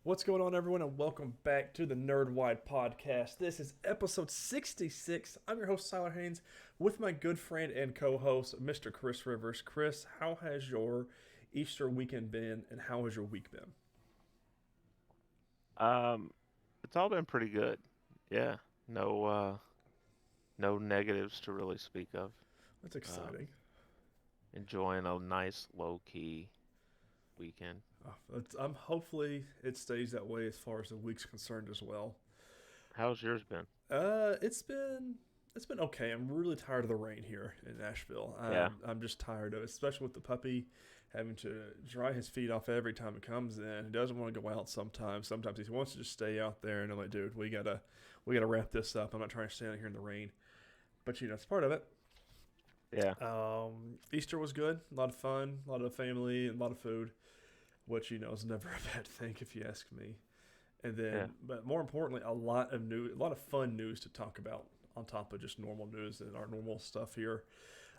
What's going on, everyone, and welcome back to the Nerdwide podcast. This is episode 66. I'm your host, Tyler Haynes, with my good friend and co host, Mr. Chris Rivers. Chris, how has your Easter weekend been, and how has your week been? Um, it's all been pretty good. Yeah, no, no negatives to really speak of. That's Um, exciting. Enjoying a nice low key weekend. Hopefully it stays that way as far as the week's concerned as well. How's yours been? It's been okay. I'm really tired of the rain here in Nashville. Yeah, I'm just tired of it, especially with the puppy having to dry his feet off every time he comes in. He doesn't want to go out sometimes. Sometimes he wants to just stay out there, and I'm like, dude, we gotta wrap this up. I'm not trying to stand out here in the rain, but it's part of it. yeah, Easter was good, a lot of fun, a lot of family, and a lot of food, which is never a bad thing if you ask me. And yeah. then, but more importantly, a lot of fun news to talk about on top of just normal news and our normal stuff here.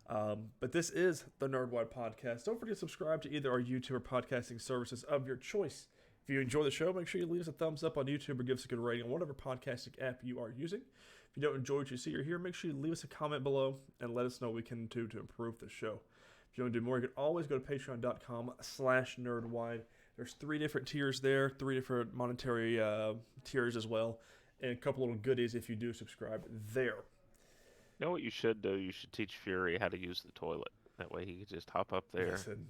But this is the Nerdwide Podcast. Don't forget to subscribe to either our YouTube or podcasting services of your choice. If you enjoy the show, make sure you leave us a thumbs up on YouTube or give us a good rating on whatever podcasting app you are using. If you don't enjoy what you see or hear, make sure you leave us a comment below and let us know what we can do to improve the show. If you want to do more, you can always go to patreon.com/nerdwide. There's three different tiers there, three different monetary tiers as well, and a couple little goodies if you do subscribe there. You know what you should do? You should teach Fury how to use the toilet. That way he could just hop up there. Listen,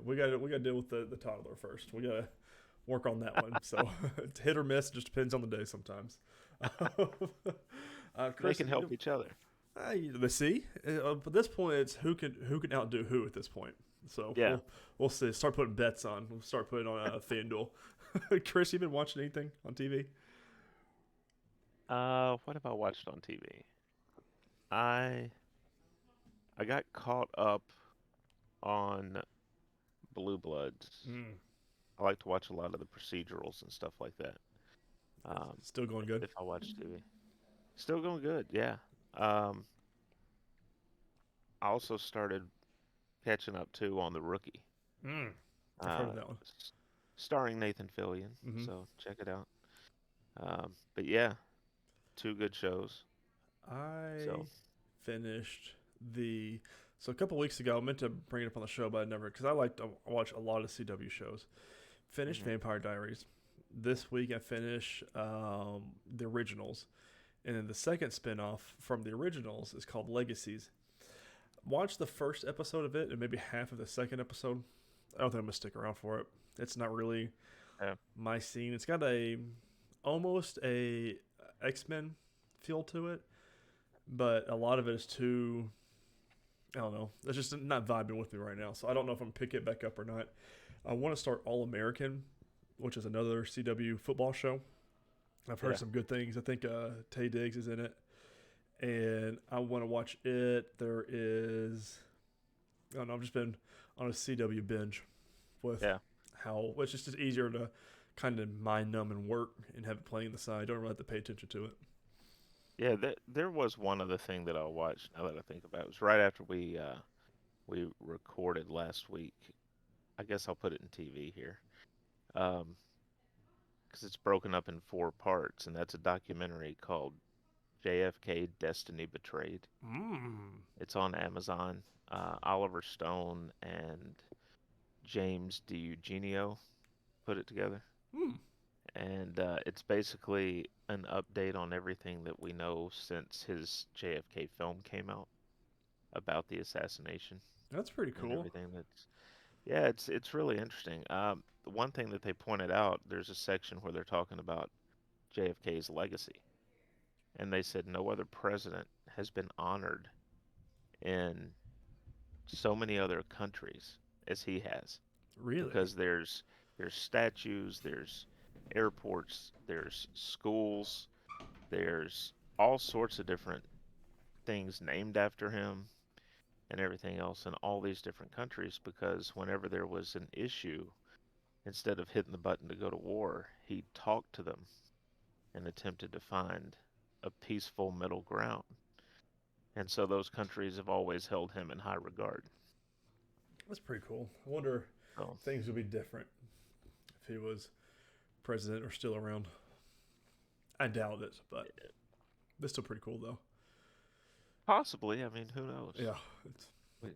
we got to deal with the toddler first. We got to work on that one. So it's hit or miss. Just depends on the day sometimes. They Chris, can help each other. let's see. At this point, it's who can outdo who at this point. So Yeah. we'll see. Start putting bets on. We'll start putting on FanDuel. Chris, you been watching anything on TV? What have I watched on TV? I I got caught up on Blue Bloods. Mm. I like to watch a lot of the procedurals and stuff like that. Um, Still going good. if I watch TV. Still going good, yeah. Um, I also started catching up too on The Rookie, Mm. I've heard uh, of that one. starring Nathan Fillion. Hmm. So check it out. But yeah, two good shows. I So finished the so a couple weeks ago. I meant to bring it up on the show, but I never because I like to watch a lot of CW shows. Finished hmm Vampire Diaries. This week I finished the originals, and then the second spinoff from the originals is called Legacies. Watch the first episode of it and maybe half of the second episode. I don't think I'm gonna stick around for it. It's not really yeah, my scene. It's got a almost a X-Men feel to it, but a lot of it is too. I don't know. It's just not vibing with me right now. So I don't know if I'm gonna pick it back up or not. I want to start All American, which is another CW football show. I've heard yeah. some good things. I think Tay Diggs is in it, and I want to watch it. There is. I don't know. I've just been on a CW binge with Yeah. how it's just easier to kind of mind numb and work and have it playing on the side. Don't really have to pay attention to it. Yeah, there was one other thing that I watched. Now that I think about it, it was right after we recorded last week. I guess I'll put it in TV here. Um, because it's broken up in four parts, and that's a documentary called JFK Destiny Betrayed. Mm. It's on Amazon. Oliver Stone and James DiEugenio put it together, Mm. and it's basically an update on everything that we know since his JFK film came out about the assassination That's pretty and cool. everything that's yeah, it's really interesting. The one thing that they pointed out, there's a section where they're talking about JFK's legacy, and they said no other president has been honored in so many other countries as he has, Really? because there's statues, there's airports, there's schools, there's all sorts of different things named after him and everything else in all these different countries, because whenever there was an issue, instead of hitting the button to go to war, he talked to them and attempted to find a peaceful middle ground. And so those countries have always held him in high regard. That's pretty cool. I wonder So, if things would be different if he was president are still around. I doubt it, but it's still pretty cool though. Possibly. I mean, who knows? Yeah, it's, who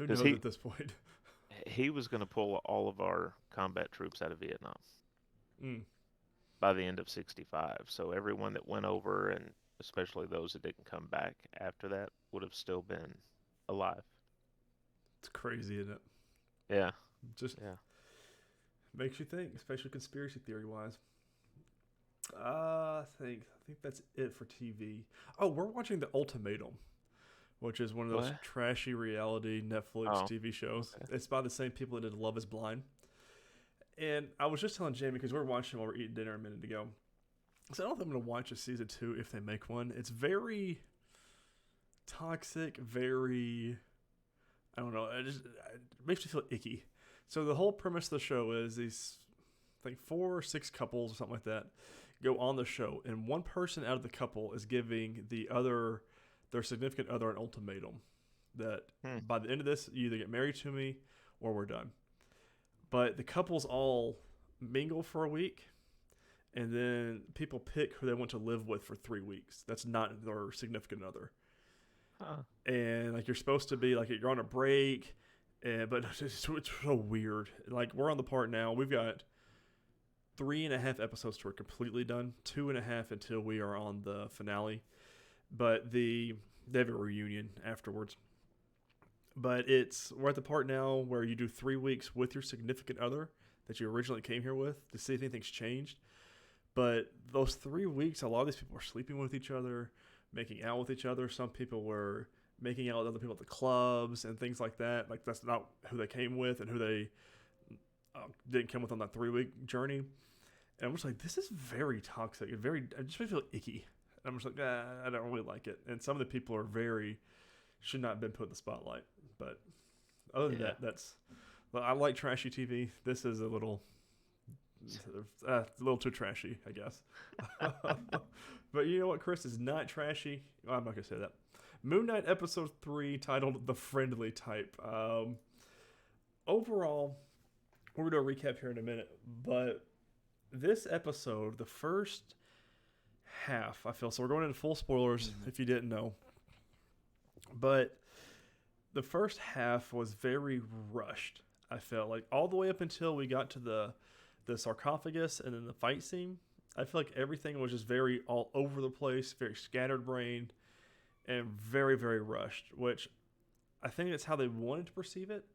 Because knows at this point? he was going to pull all of our combat troops out of Vietnam Mm, by the end of 65. So everyone that went over, and especially those that didn't come back after that, would have still been alive. it's crazy, isn't it? Yeah, Just yeah. makes you think, especially conspiracy theory wise. I think that's it for TV. Oh, we're watching The Ultimatum, which is one of those What? trashy reality Netflix Oh, TV shows. okay. It's by the same people that did Love Is Blind. And I was just telling Jamie because we were watching while we were eating dinner a minute ago. So I don't think I'm gonna watch a season 2 if they make one. It's very toxic, very I don't know. It makes me feel icky. So the whole premise of the show is these, I think 4 or 6 couples or something like that, go on the show, and one person out of the couple is giving their significant other, an ultimatum that Hmm. by the end of this, you either get married to me or we're done. But the couples all mingle for a week, and then people pick who they want to live with for 3 weeks. That's not their significant other. Huh. And like you're supposed to be like you're on a break, but it's so weird. Like we're on the part now. We've got 3.5 episodes to we're completely done. 2.5 until we are on the finale. But they have a reunion afterwards. But we're at the part now where you do 3 weeks with your significant other that you originally came here with to see if anything's changed. But those 3 weeks, a lot of these people are sleeping with each other, making out with each other. Some people were making out with other people at the clubs and things like that. Like that's not who they came with and who they didn't come with on that 3 week journey. And I'm just like, this is very toxic and very. I just feel icky. I'm just like, I don't really like it. And some of the people are should not have been put in the spotlight. But other than Yeah. that, well, I like trashy TV. This is a little too trashy, I guess. But you know what, Chris is not trashy. Well, I'm not gonna say that. Moon Knight episode 3, titled "The Friendly Type." Overall, we're gonna do a recap here in a minute, but this episode, the first half, I feel so. We're going into full spoilers if you didn't know, but the first half was very rushed. I felt like all the way up until we got to the sarcophagus and then the fight scene. I feel like everything was just very all over the place, very scattered brained, and very very rushed. Which I think that's how they wanted to perceive it,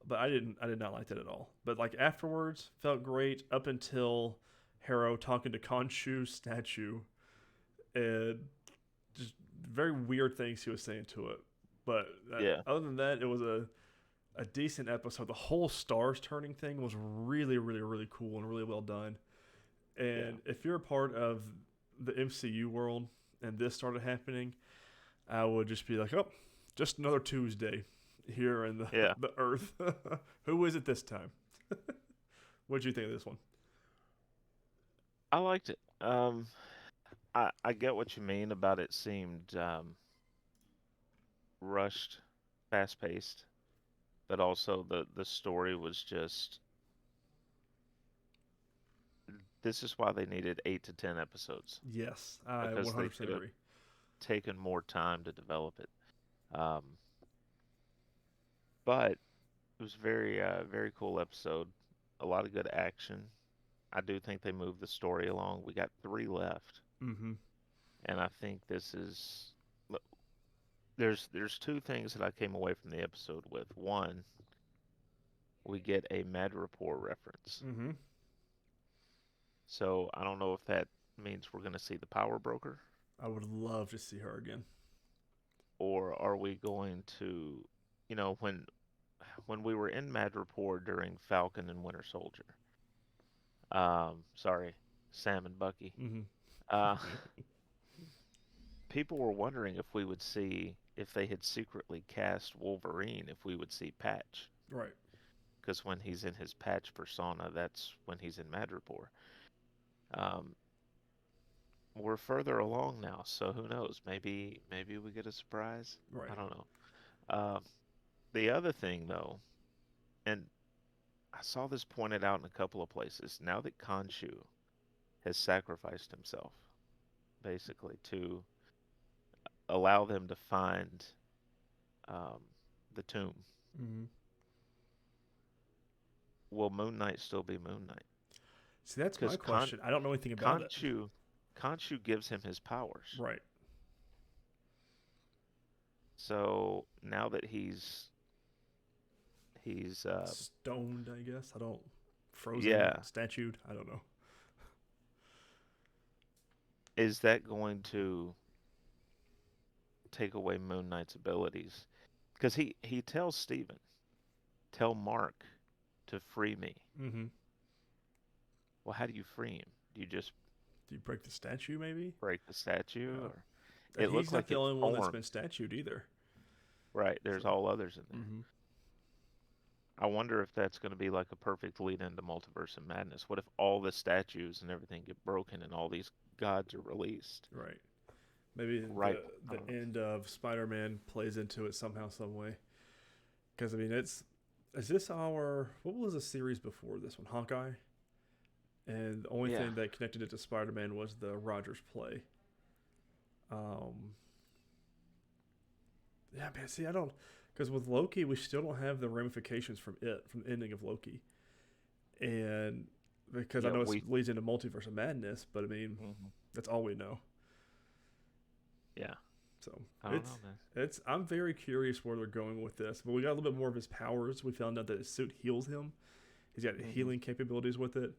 but I did not like that at all. But like afterwards, felt great up until Harrow talking to Khonshu's statue, and just very weird things he was saying to it. But Yeah. other than that, it was a decent episode. The whole stars turning thing was really, really, really cool and really well done. And if you're a part of the MCU world and this started happening, I would just be like, oh, just another Tuesday here in Yeah. the Earth. Who is it this time? What did you think of this one? I liked it. I get what you mean about it seemed rushed, fast paced, but also the story was just. This is why they needed 8 to 10 episodes Yes, I because they 100% could have agree. taken more time to develop it. Um, but it was very cool episode. A lot of good action. I do think they moved the story along. We got 3 left, Mm-hmm. and I think this is. There's 2 things that I came away from the episode with. One, we get a Mad Rapport reference. Mm-hmm. So I don't know if that means we're going to see the Power Broker, I would love to see her again. or are we going to, when we were in Mad Rapport during Falcon and Winter Soldier. Sorry, Sam and Bucky. Mm-hmm. Uh, people were wondering if they had secretly cast Wolverine, if we would see Patch, Right. because when he's in his Patch persona, that's when he's in Mad Rapport. Um, we're further along now, so who knows? Maybe we get a surprise. Right. I don't know. The other thing though, and I saw this pointed out in a couple of places. Now that Khonshu has sacrificed himself, basically, to allow them to find um, the tomb, Mm-hmm. will Moon Knight still be Moon Knight? See, that's my Because question. I don't know anything about it. Khonshu gives him his powers. Right. So now that he's Stoned, I guess. I don't. Frozen, yeah, statued. I don't know. is that going to take away Moon Knight's abilities? Because he tells Steven, tell Mark to free me. Mm-hmm. Well, how do you free him? Do you just Do you break the statue, maybe? break the statue, Yeah. or And it he's looked not like the it only one that's been formed? statued either. Right, there's So. all others in there. Mm-hmm. I wonder if that's going to be like a perfect lead into Multiverse of Madness. What if all the statues and everything get broken and all these gods are released? Right. Maybe Right. I the don't know. end of Spider-Man plays into it somehow, some way. Because I mean, is this our what was the series before this one? Hawkeye. And the only Yeah. thing that connected it to Spider-Man was the Rogers play. Um, yeah, man. See, I don't because with Loki, we still don't have the ramifications from the ending of Loki, and because I Yeah, know it we. leads into Multiverse of Madness, but I mean, Mhm. that's all we know. Yeah. So I don't know, man. I'm very curious where they're going with this. But we got a little bit more of his powers. We found out that his suit heals him. He's got Hmm. healing capabilities with it,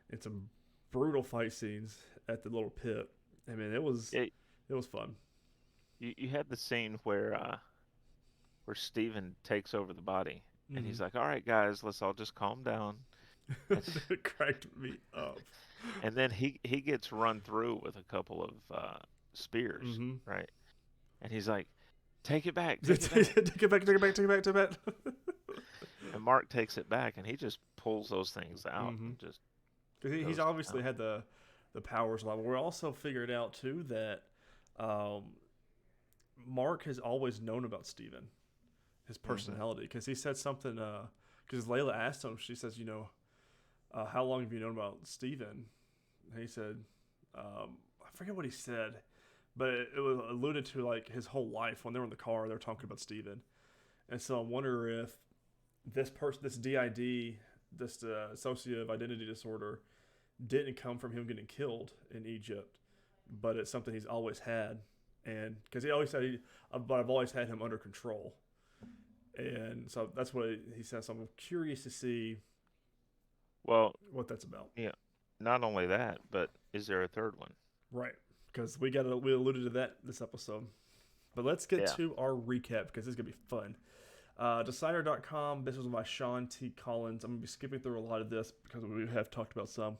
and some brutal fight scenes at the little pit. I mean, It, it was fun. you had the scene where Steven takes over the body and Mm-hmm. he's like, "All right, guys, let's all just calm down." And, It cracked me up. and then he gets run through with a couple of spears, Mm-hmm. right? And he's like, "Take it back, take it Take back." it back, take it back, take it back, take it back. And Mark takes it back and he just pulls those things out Mm-hmm. and just Because he's goes to obviously town. had the powers a lot. We also figured out too that um, Mark has always known about Steven, his Hmm. personality, because he said something. Because Layla asked him, she says, how long have you known about Steven? And he said, I forget what he said, but it was alluded to like his whole life. When they were in the car, they were talking about Steven. And so I wonder if this DID, this dissociative identity disorder, didn't come from him getting killed in Egypt, but it's something he's always had. And because he always said, but I've always had him under control. And so that's what he says. So I'm curious to see Well, what that's about. yeah, not only that, but is there a third one? Right. Because we alluded to that this episode. But let's get Yeah. to our recap because this is going to be fun. Decider.com. This was by Sean T. Collins. I'm going to be skipping through a lot of this because we have talked about some.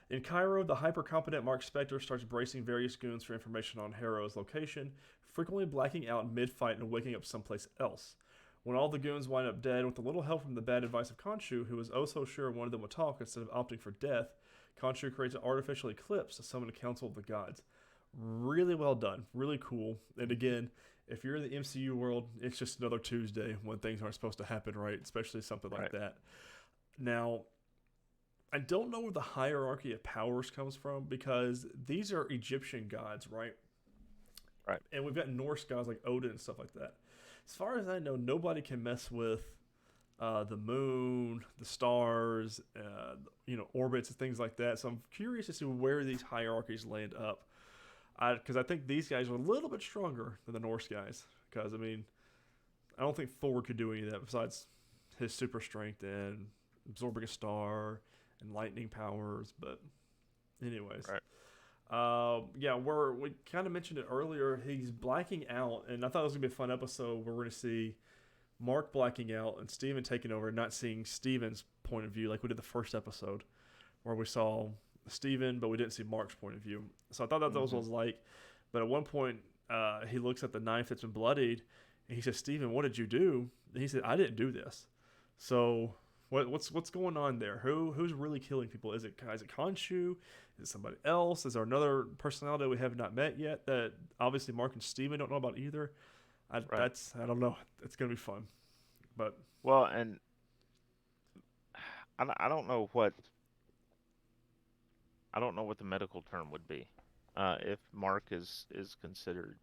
In Cairo, the hyper-competent Mark Spector starts bracing various goons for information on Harrow's location, frequently blacking out mid-fight and waking up someplace else. When all the goons wind up dead, with a little help from the bad advice of Khonshu, who was oh so sure one of them would talk instead of opting for death, Khonshu creates an artificial eclipse to summon a council of the gods. Really well done. Really cool. And again, if you're in the MCU world, it's just another Tuesday when things aren't supposed to happen, right? Especially something like Right. that. Now, I don't know where the hierarchy of powers comes from because these are Egyptian gods, right? Right. And we've got Norse gods like Odin and stuff like that. As far as I know, nobody can mess with the moon, the stars, orbits and things like that. So I'm curious to see where these hierarchies land up. Because I think these guys are a little bit stronger than the Norse guys. Because I mean, I don't think Thor could do any of that besides his super strength and absorbing a star and lightning powers. But anyways, Right. yeah, we kind of mentioned it earlier. He's blacking out, and I thought it was gonna be a fun episode where we're gonna see Mark blacking out and Steven taking over, and not seeing Steven's point of view like we did the first episode, where we saw Steven, but we didn't see Mark's point of view. So I thought that was what Hmm. it was like. But at one point, he looks at the knife that's been bloodied, and he says, "Steven, what did you do?" And he said, "I didn't do this." So what's going on there? Who's really killing people? Is it Khonshu? Is it somebody else? Is there another personality we have not met yet that obviously Mark and Steven don't know about either? Right. I don't know. It's gonna be fun, but Well, and I don't know what the medical term would be. If Mark is considered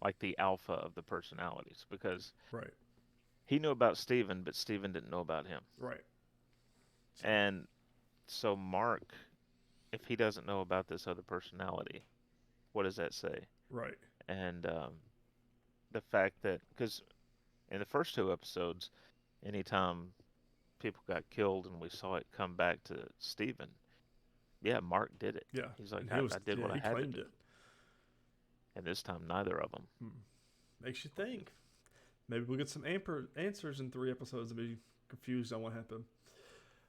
like the alpha of the personalities, because Right. he knew about Steven, but Steven didn't know about him. Right. So. And so Mark, if he doesn't know about this other personality, what does that say? Right. And the fact that, because in the first two episodes, anytime people got killed and we saw it come back to Steven, yeah, Mark did it. Yeah. He's like, And I did what I he had to claimed do. it. And this time, neither of them. Makes you think. Maybe we'll get some answers in 3 episodes and be confused on what happened.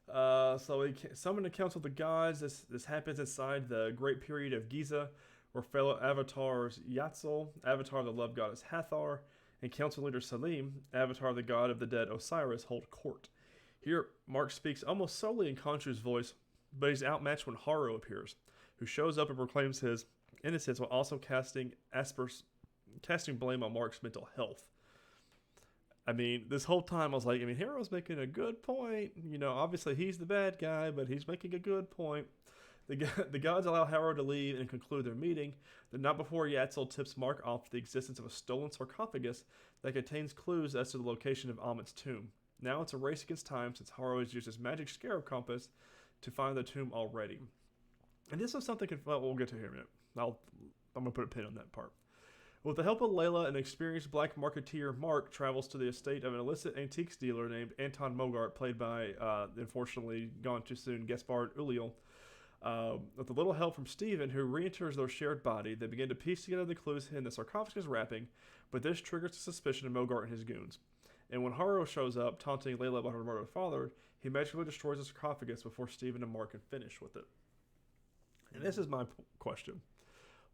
So we summon the Council of the Gods. This happens inside the Great Period of Giza, where fellow avatars Yatzil, avatar of the love goddess Hathor, and council leader Salim, avatar of the god of the dead Osiris, hold court. Here, Mark speaks almost solely in Khonshu's voice, but he's outmatched when Haru appears, who shows up and proclaims his innocence while also casting blame on Mark's mental health. I mean, this whole time I was like, Haro's making a good point. Obviously he's the bad guy, but he's making a good point. The gods allow Haro to leave and conclude their meeting, but not before Yatzil tips Mark off the existence of a stolen sarcophagus that contains clues as to the location of Amit's tomb. Now it's a race against time since Haro has used his magic scarab compass to find the tomb already. And this is something we'll get to here in a minute. I'm going to put a pin on that part. With the help of Layla, an experienced black marketeer, Mark travels to the estate of an illicit antiques dealer named Anton Mogart, played by, unfortunately gone too soon, Gaspard Ulliel. With a little help from Steven, who re-enters their shared body, they begin to piece together the clues in the sarcophagus wrapping, but this triggers the suspicion of Mogart and his goons. And when Haru shows up, taunting Layla about her murdered father, he magically destroys the sarcophagus before Steven and Mark can finish with it. And this is my question.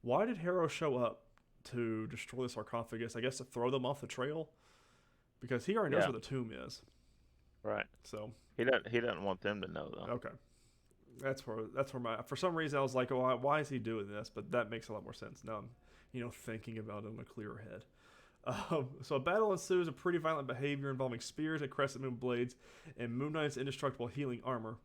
Why did Haru show up to destroy the sarcophagus? I guess to throw them off the trail? Because he already knows where the tomb is. Right. So he doesn't want them to know, though. Okay. That's where my, for some reason I was like, oh, why is he doing this? But that makes a lot more sense now. I'm thinking about it on a clearer head. So a battle ensues of pretty violent behavior involving spears and crescent moon blades and Moon Knight's indestructible healing armor.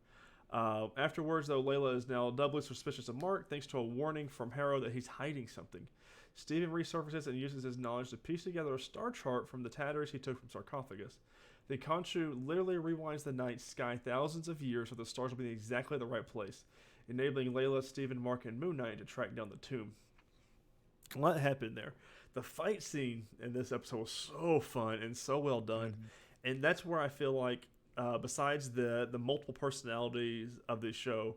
Afterwards, though, Layla is now doubly suspicious of Mark thanks to a warning from Harrow that he's hiding something. Steven resurfaces and uses his knowledge to piece together a star chart from the tatters he took from sarcophagus. The Khonshu literally rewinds the night sky thousands of years so the stars will be in exactly the right place, enabling Layla, Steven, Mark, and Moon Knight to track down the tomb. What happened there? The fight scene in this episode was so fun and so well done, and that's where I feel like, besides the multiple personalities of this show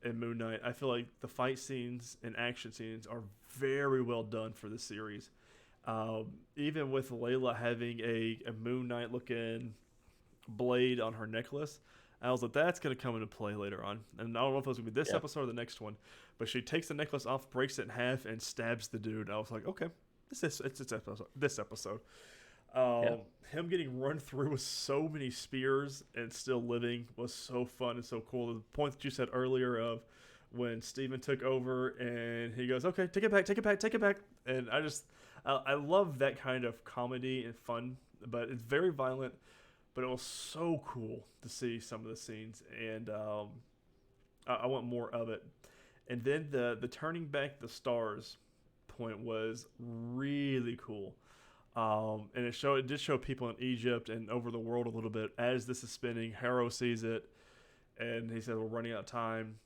and Moon Knight, I feel like the fight scenes and action scenes are very well done for this series. Even with Layla having a Moon Knight looking blade on her necklace, I was like, that's going to come into play later on. And I don't know if it was going to be this episode or the next one, but she takes the necklace off, breaks it in half, and stabs the dude. I was like, okay, it's this episode. Him getting run through with so many spears and still living was so fun and so cool. The point that you said earlier of when Steven took over and he goes, okay, take it back. And I love that kind of comedy and fun, but it's very violent, but it was so cool to see some of the scenes, and I want more of it. And then the turning back the stars point was really cool. And it did show people in Egypt and over the world a little bit as this is spinning. Harrow sees it, and he said, "We're running out of time."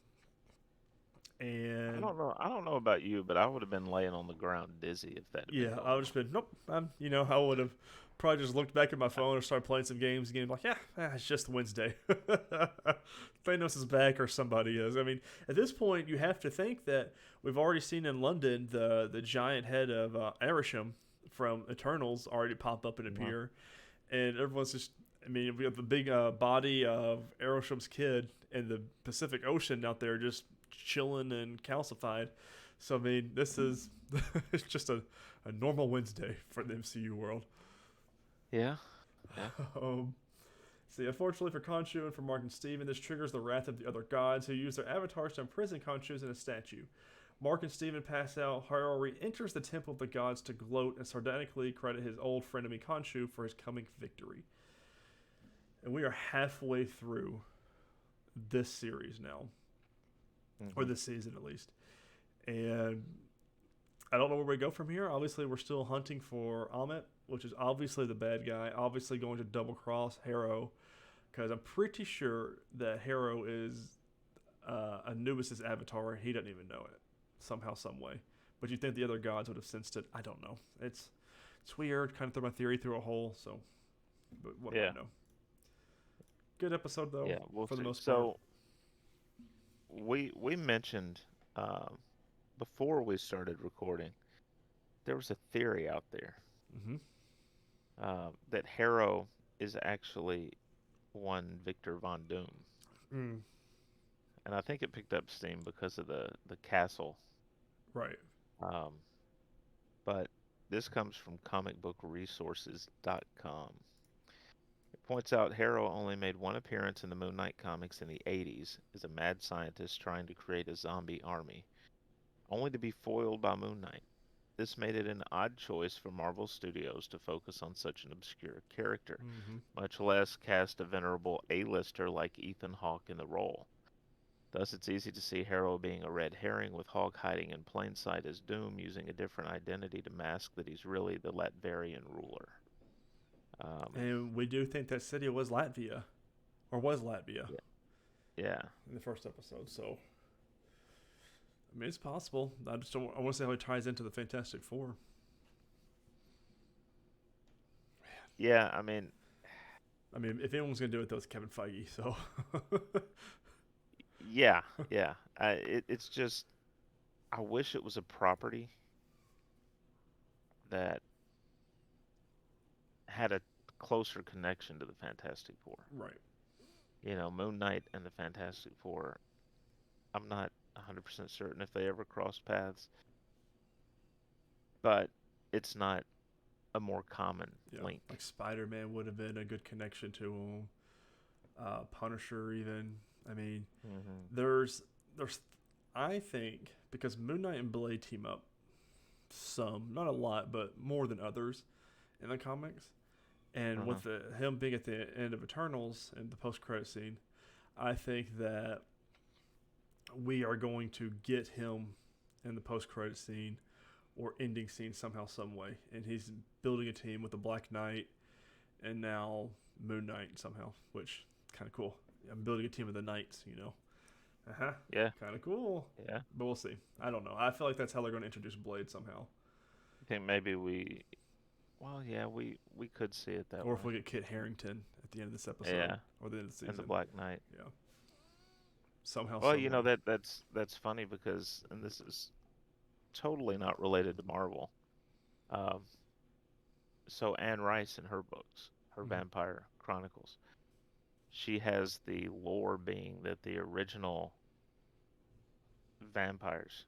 And I don't know about you, but I would have been laying on the ground dizzy if that. I would have just been nope. I would have probably just looked back at my phone or started playing some games again. Like, it's just Wednesday. Thanos is back or somebody is. I mean, at this point, you have to think that we've already seen in London the giant head of Arishem from Eternals already pop up and appear, and everyone's just. I mean, we have the big body of Arishem's kid in the Pacific Ocean out there just chilling and calcified. So I mean, this is it's just a normal Wednesday for the MCU world. Yeah. See, unfortunately for Khonshu and for Mark and Steven, this triggers the wrath of the other gods who use their avatars to imprison Khonshu in a statue. Mark and Steven pass out. Haru enters the temple of the gods to gloat and sardonically credit his old frenemy Khonshu for his coming victory. And we are halfway through this series now, or Mm-hmm. this season at least. And I don't know where we go from here. Obviously, we're still hunting for Amit, which is obviously the bad guy. Obviously, going to double cross Harrow, because I'm pretty sure that Harrow is Anubis's avatar. He doesn't even know it somehow, some way. But you think the other gods would have sensed it? I don't know. It's weird. Kind of threw my theory through a hole. So, but what do Yeah. I know? Good episode though, Yeah. We'll for the see. most part. So we mentioned um, before we started recording, there was a theory out there Mm-hmm. that Harrow is actually one Victor Von Doom, Mm, and I think it picked up steam because of the castle. right. Um, but this comes from comicbookresources.com. It points out Harrow only made one appearance in the Moon Knight comics in the 80s as a mad scientist trying to create a zombie army, only to be foiled by Moon Knight. This made it an odd choice for Marvel Studios to focus on such an obscure character, Mm-hmm. much less cast a venerable A-lister like Ethan Hawke in the role. Thus, it's easy to see Harrow being a red herring, with Hawke hiding in plain sight as Doom, using a different identity to mask that he's really the Latvian ruler. Um, And we do think that city was Latvia, or was Latvia yeah, yeah, in the first episode. So, I mean, it's possible. I just don't. I want to see how it ties into the Fantastic Four. yeah. I mean, I mean, if anyone's gonna do it, though, it's Kevin Feige. So, yeah, yeah. It's just, I wish it was a property that had a closer connection to the Fantastic Four. right. Moon Knight and the Fantastic Four. I'm not 100% certain if they ever crossed paths, but it's not a more common Yeah, link. like Spider-Man would have been a good connection to him. Punisher, even. I mean, Hmm. there's, I think because Moon Knight and Blade team up some, not a lot, but more than others in the comics. And Uh-huh. with him being at the end of Eternals and the post-credit scene, I think that we are going to get him in the post-credit scene or ending scene somehow, some way. And he's building a team with the Black Knight and now Moon Knight somehow, which kind of cool. I'm building a team of the Knights. Uh huh. Yeah, Kind of cool. yeah. But we'll see. I don't know. I feel like that's how they're going to introduce Blade somehow. I think maybe well, yeah, we could see it that Or way. if we get Kit Harington at the end of this episode Yeah, or the end of the and the season. Black Knight. Yeah. Somehow, Well, some way. that's funny because, and this is totally not related to Marvel. Um, so Anne Rice in her books, her Mm-hmm. Vampire Chronicles, she has the lore being that the original vampires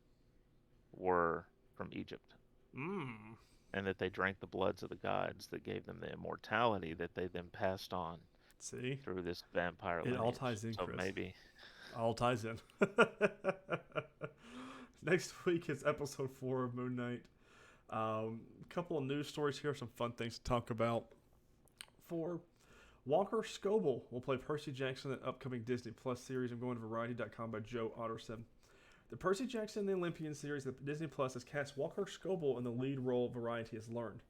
were from Egypt, Mm. and that they drank the bloods of the gods that gave them the immortality that they then passed on See? through this vampire It all lineage. ties in, So Chris. maybe, All ties in. Next week is episode 4 of Moon Knight. A couple of news stories here, some fun things to talk about. For Walker Scoble will play Percy Jackson in the upcoming Disney Plus series. I'm going to Variety.com by Joe Otterson. The Percy Jackson the Olympian series that Disney Plus has cast Walker Scoble in the lead role, Variety has learned.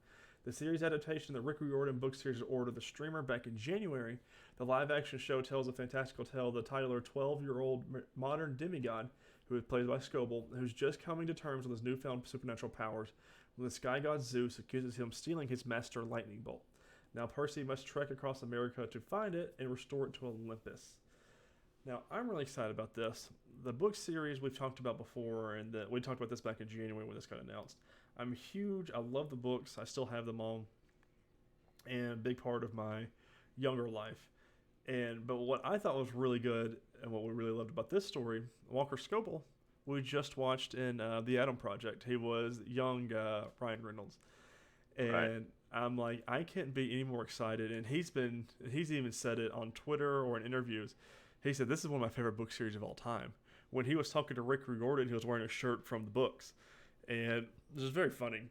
The series adaptation of the Rick Riordan book series ordered the streamer back in January. The live-action show tells a fantastical tale of the titular 12-year-old modern demigod who is played by Scoble, who's just coming to terms with his newfound supernatural powers when the sky god Zeus accuses him of stealing his master lightning bolt. Now Percy must trek across America to find it and restore it to Olympus. Now, I'm really excited about this. The book series we've talked about before, and we talked about this back in January when this got announced. I'm huge. I love the books. I still have them all, and a big part of my younger life. But what I thought was really good, and what we really loved about this story, Walker Scoble, we just watched in The Atom Project. He was young Ryan Reynolds, right? and I'm like, I can't be any more excited. And he's even said it on Twitter or in interviews. He said, this is one of my favorite book series of all time. When he was talking to Rick Riordan, he was wearing a shirt from the books. And it was very funny.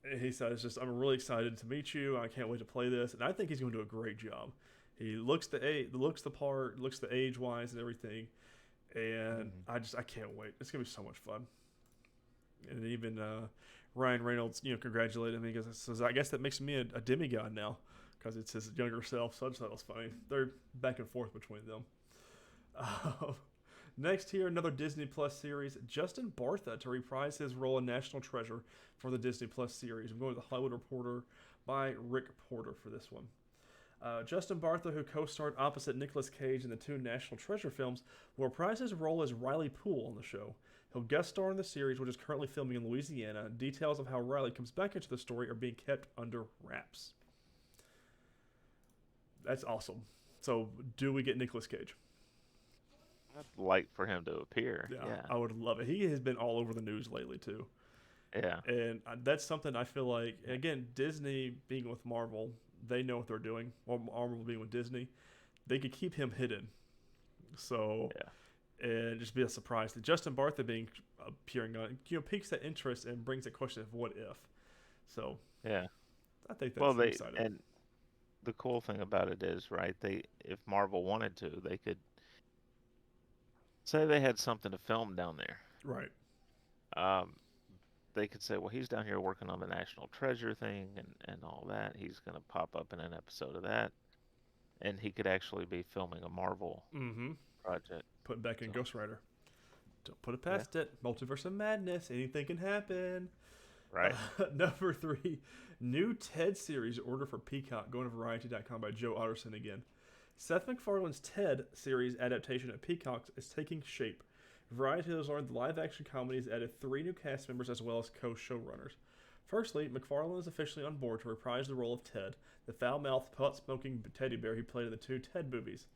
And he said, I'm really excited to meet you. I can't wait to play this. And I think he's going to do a great job. He looks looks the part, looks the age wise and everything, and Mhm. I can't wait. It's gonna be so much fun. And even Ryan Reynolds, congratulated me because says I guess that makes me a demigod now because it's his younger self. So I just thought it was funny. They're back and forth between them. Uh, Next here, another Disney Plus series. Justin Bartha to reprise his role in National Treasure for the Disney Plus series. I'm going with The Hollywood Reporter by Rick Porter for this one. Justin Bartha, who co-starred opposite Nicolas Cage in the two National Treasure films, will reprise his role as Riley Poole on the show. He'll guest star in the series, which is currently filming in Louisiana. Details of how Riley comes back into the story are being kept under wraps. That's awesome. So, do we get Nicolas Cage? I'd like for him to appear. Yeah, Yeah. I would love it. He has been all over the news lately too, Yeah. and that's something I feel like. Again, Disney being with Marvel, they know what they're doing. Or Marvel being with Disney, they could keep him hidden. So, Yeah. and just be a surprise. That Justin Bartha being appearing on, piques that interest and brings a question of what if. So, Yeah. I think Well, that's they exciting. and the cool thing about it is, right? If Marvel wanted to, they could say they had something to film down there. Right. Um, they could say, well, he's down here working on the National Treasure thing and all that. He's going to pop up in an episode of that. And he could actually be filming a Marvel Mm-hmm. project. Put back in So, Ghost Rider. Don't put it yeah, past it. Multiverse of Madness. Anything can happen. right. Number 3, new Ted series order for Peacock, going to Variety.com by Joe Otterson again. Seth MacFarlane's Ted series adaptation at Peacock is taking shape. Variety has learned the live-action comedy has added 3 new cast members as well as co-showrunners. Firstly, MacFarlane is officially on board to reprise the role of Ted, the foul-mouthed, pot-smoking teddy bear he played in the 2 Ted movies.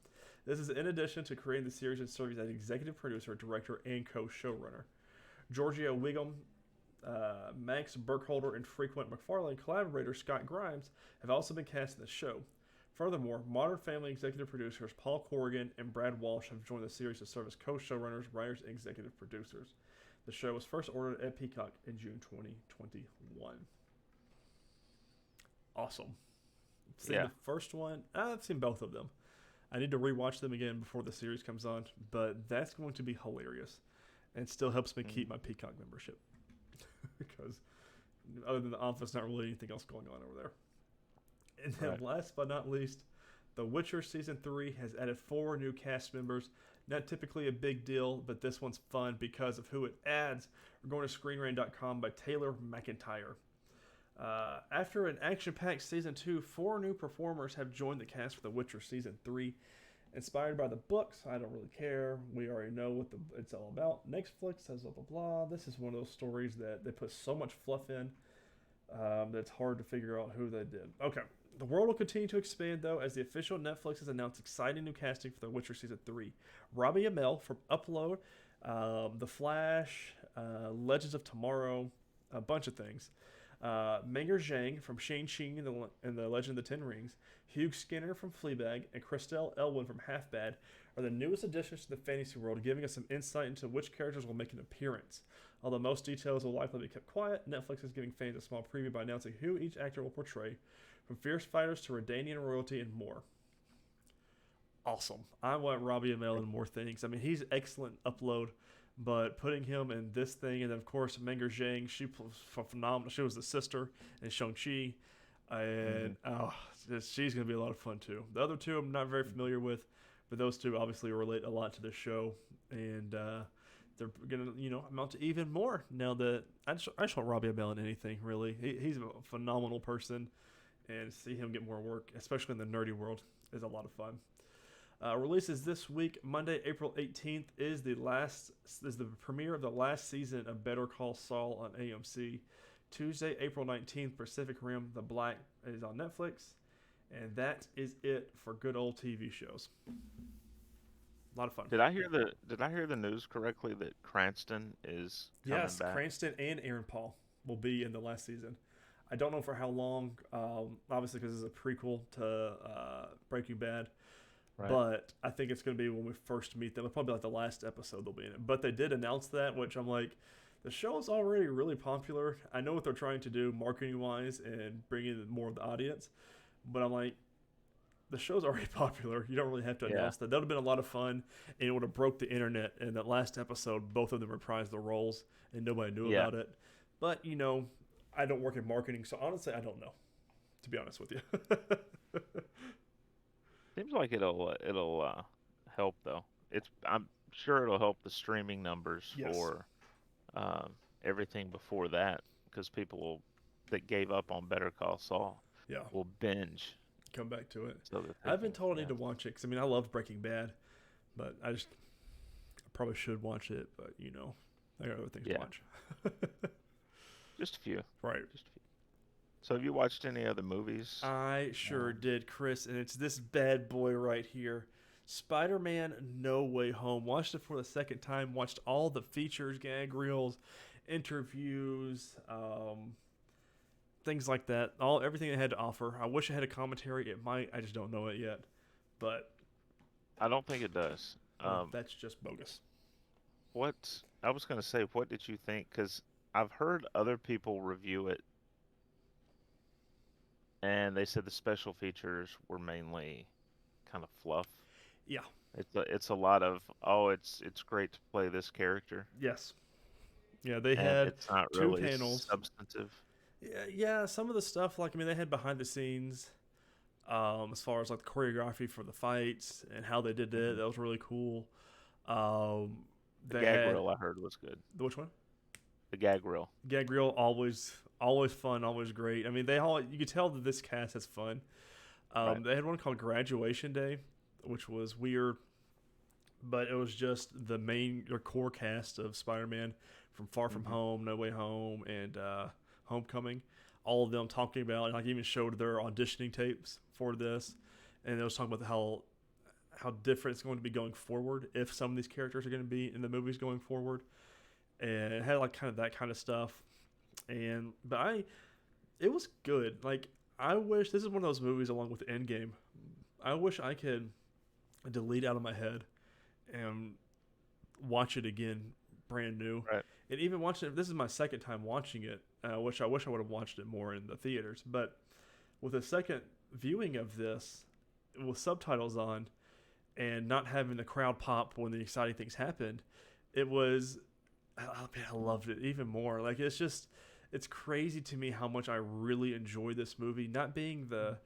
This is in addition to creating the series and serving as executive producer, director, and co-showrunner. Georgia Wiggum, Max Burkholder, and frequent MacFarlane collaborator Scott Grimes have also been cast in the show. Furthermore, Modern Family executive producers Paul Corrigan and Brad Walsh have joined the series to serve as co-showrunners, writers, and executive producers. The show was first ordered at Peacock in June 2021. Awesome. Seen Yeah. the first one. I've seen both of them. I need to rewatch them again before the series comes on, but that's going to be hilarious and still helps me keep my Peacock membership because other than The Office, not really anything else going on over there. And then Right. last but not least, The Witcher Season 3 has added 4 new cast members. Not typically a big deal, but this one's fun because of who it adds. We're going to screenrant.com by Taylor McIntyre. After an action-packed Season 2, 4 new performers have joined the cast for The Witcher Season 3. Inspired by the books, I don't really care. We already know what it's all about. Netflix says blah, blah, blah. This is one of those stories that they put so much fluff in that it's hard to figure out who they did. Okay. The world will continue to expand, though, as the official Netflix has announced exciting new casting for The Witcher Season 3. Robbie Amell from Upload, The Flash, Legends of Tomorrow, a bunch of things. Menger Zhang from Shang-Chi and the Legend of the Ten Rings, Hugh Skinner from Fleabag, and Christelle Elwyn from Half-Bad are the newest additions to the fantasy world, giving us some insight into which characters will make an appearance. Although most details will likely be kept quiet, Netflix is giving fans a small preview by announcing who each actor will portray, from fierce fighters to Redanian royalty and more. Awesome. I want Robbie Amell in more things. I mean, he's excellent Upload, but putting him in this thing, and then of course Menger Zhang, she was phenomenal. She was the sister in Shang-Chi, and she's going to be a lot of fun too. The other two I'm not very familiar with, but those two obviously relate a lot to the show, and they're going to amount to even more now that I just want Robbie Amell in anything really. He's a phenomenal person, and see him get more work, especially in the nerdy world, is a lot of fun. Releases this week, Monday, April 18th, is the premiere of the last season of Better Call Saul on AMC. Tuesday, April 19th, Pacific Rim: The Black is on Netflix, and that is it for good old TV shows. A lot of fun. Did I hear the news correctly that Cranston is coming Yes, back? Cranston and Aaron Paul will be in the last season. I don't know for how long, obviously because it's a prequel to Breaking Bad. Right. But I think it's going to be when we first meet them. It'll probably be like the last episode they'll be in it. But they did announce that, which I'm like, the show is already really popular. I know what they're trying to do marketing-wise and bring in more of the audience. But I'm like, the show's already popular. You don't really have to Yeah. announce that. That would have been a lot of fun, and it would have broke the internet. And that last episode, both of them reprised their roles, and nobody knew Yeah. about it. But I don't work in marketing, so honestly, I don't know. To be honest with you. Seems like it'll help though. I'm sure it'll help the streaming numbers Yes. for um, everything before that because that gave up on Better Call Saul Yeah. will binge Come back to it. so that they I've been can, told I need yeah. to watch it because I love Breaking Bad, but I probably should watch it. But I got other things to Yeah. watch. Just a few. Right. Just a few. So have you watched any other movies? I sure Um, did, Chris, and it's this bad boy right here. Spider-Man No Way Home. Watched it for the second time. Watched all the features, gag reels, interviews, things like that. Everything it had to offer. I wish it had a commentary. It might. I just don't know it yet. But I don't think it does. that's just bogus. What I was gonna say, what did you think? Because I've heard other people review it, and they said the special features were mainly kind of fluff. Yeah. It's a lot of, oh, it's great to play this character, Yes. Yeah. They and had it's not two really panels. substantive. Yeah. Yeah. Some of the stuff, like they had behind the scenes. As far as like the choreography for the fights and how they did it, Hmm. that was really cool. Um, The they gag had reel I heard was good. which one? The gag reel. Gag reel always fun, always great. They all you could tell that this cast has fun. Right. They had one called Graduation Day, which was weird, but it was just their core cast of Spider-Man from Far From Hmm. Home, No Way Home, and Homecoming. All of them talking about, and like even showed their auditioning tapes for this, and it was talking about how different it's going to be going forward if some of these characters are going to be in the movies going forward, and it had like kind of that kind of stuff. And it was good. Like I wish this is one of those movies along with Endgame. I wish I could delete out of my head and watch it again, brand new. Right. And even watching it, this is my second time watching it. Which I wish I would have watched it more in the theaters. But with a second viewing of this, with subtitles on, and not having the crowd pop when the exciting things happened, it was, I loved it even more. Like it's crazy to me how much I really enjoy this movie. Not being the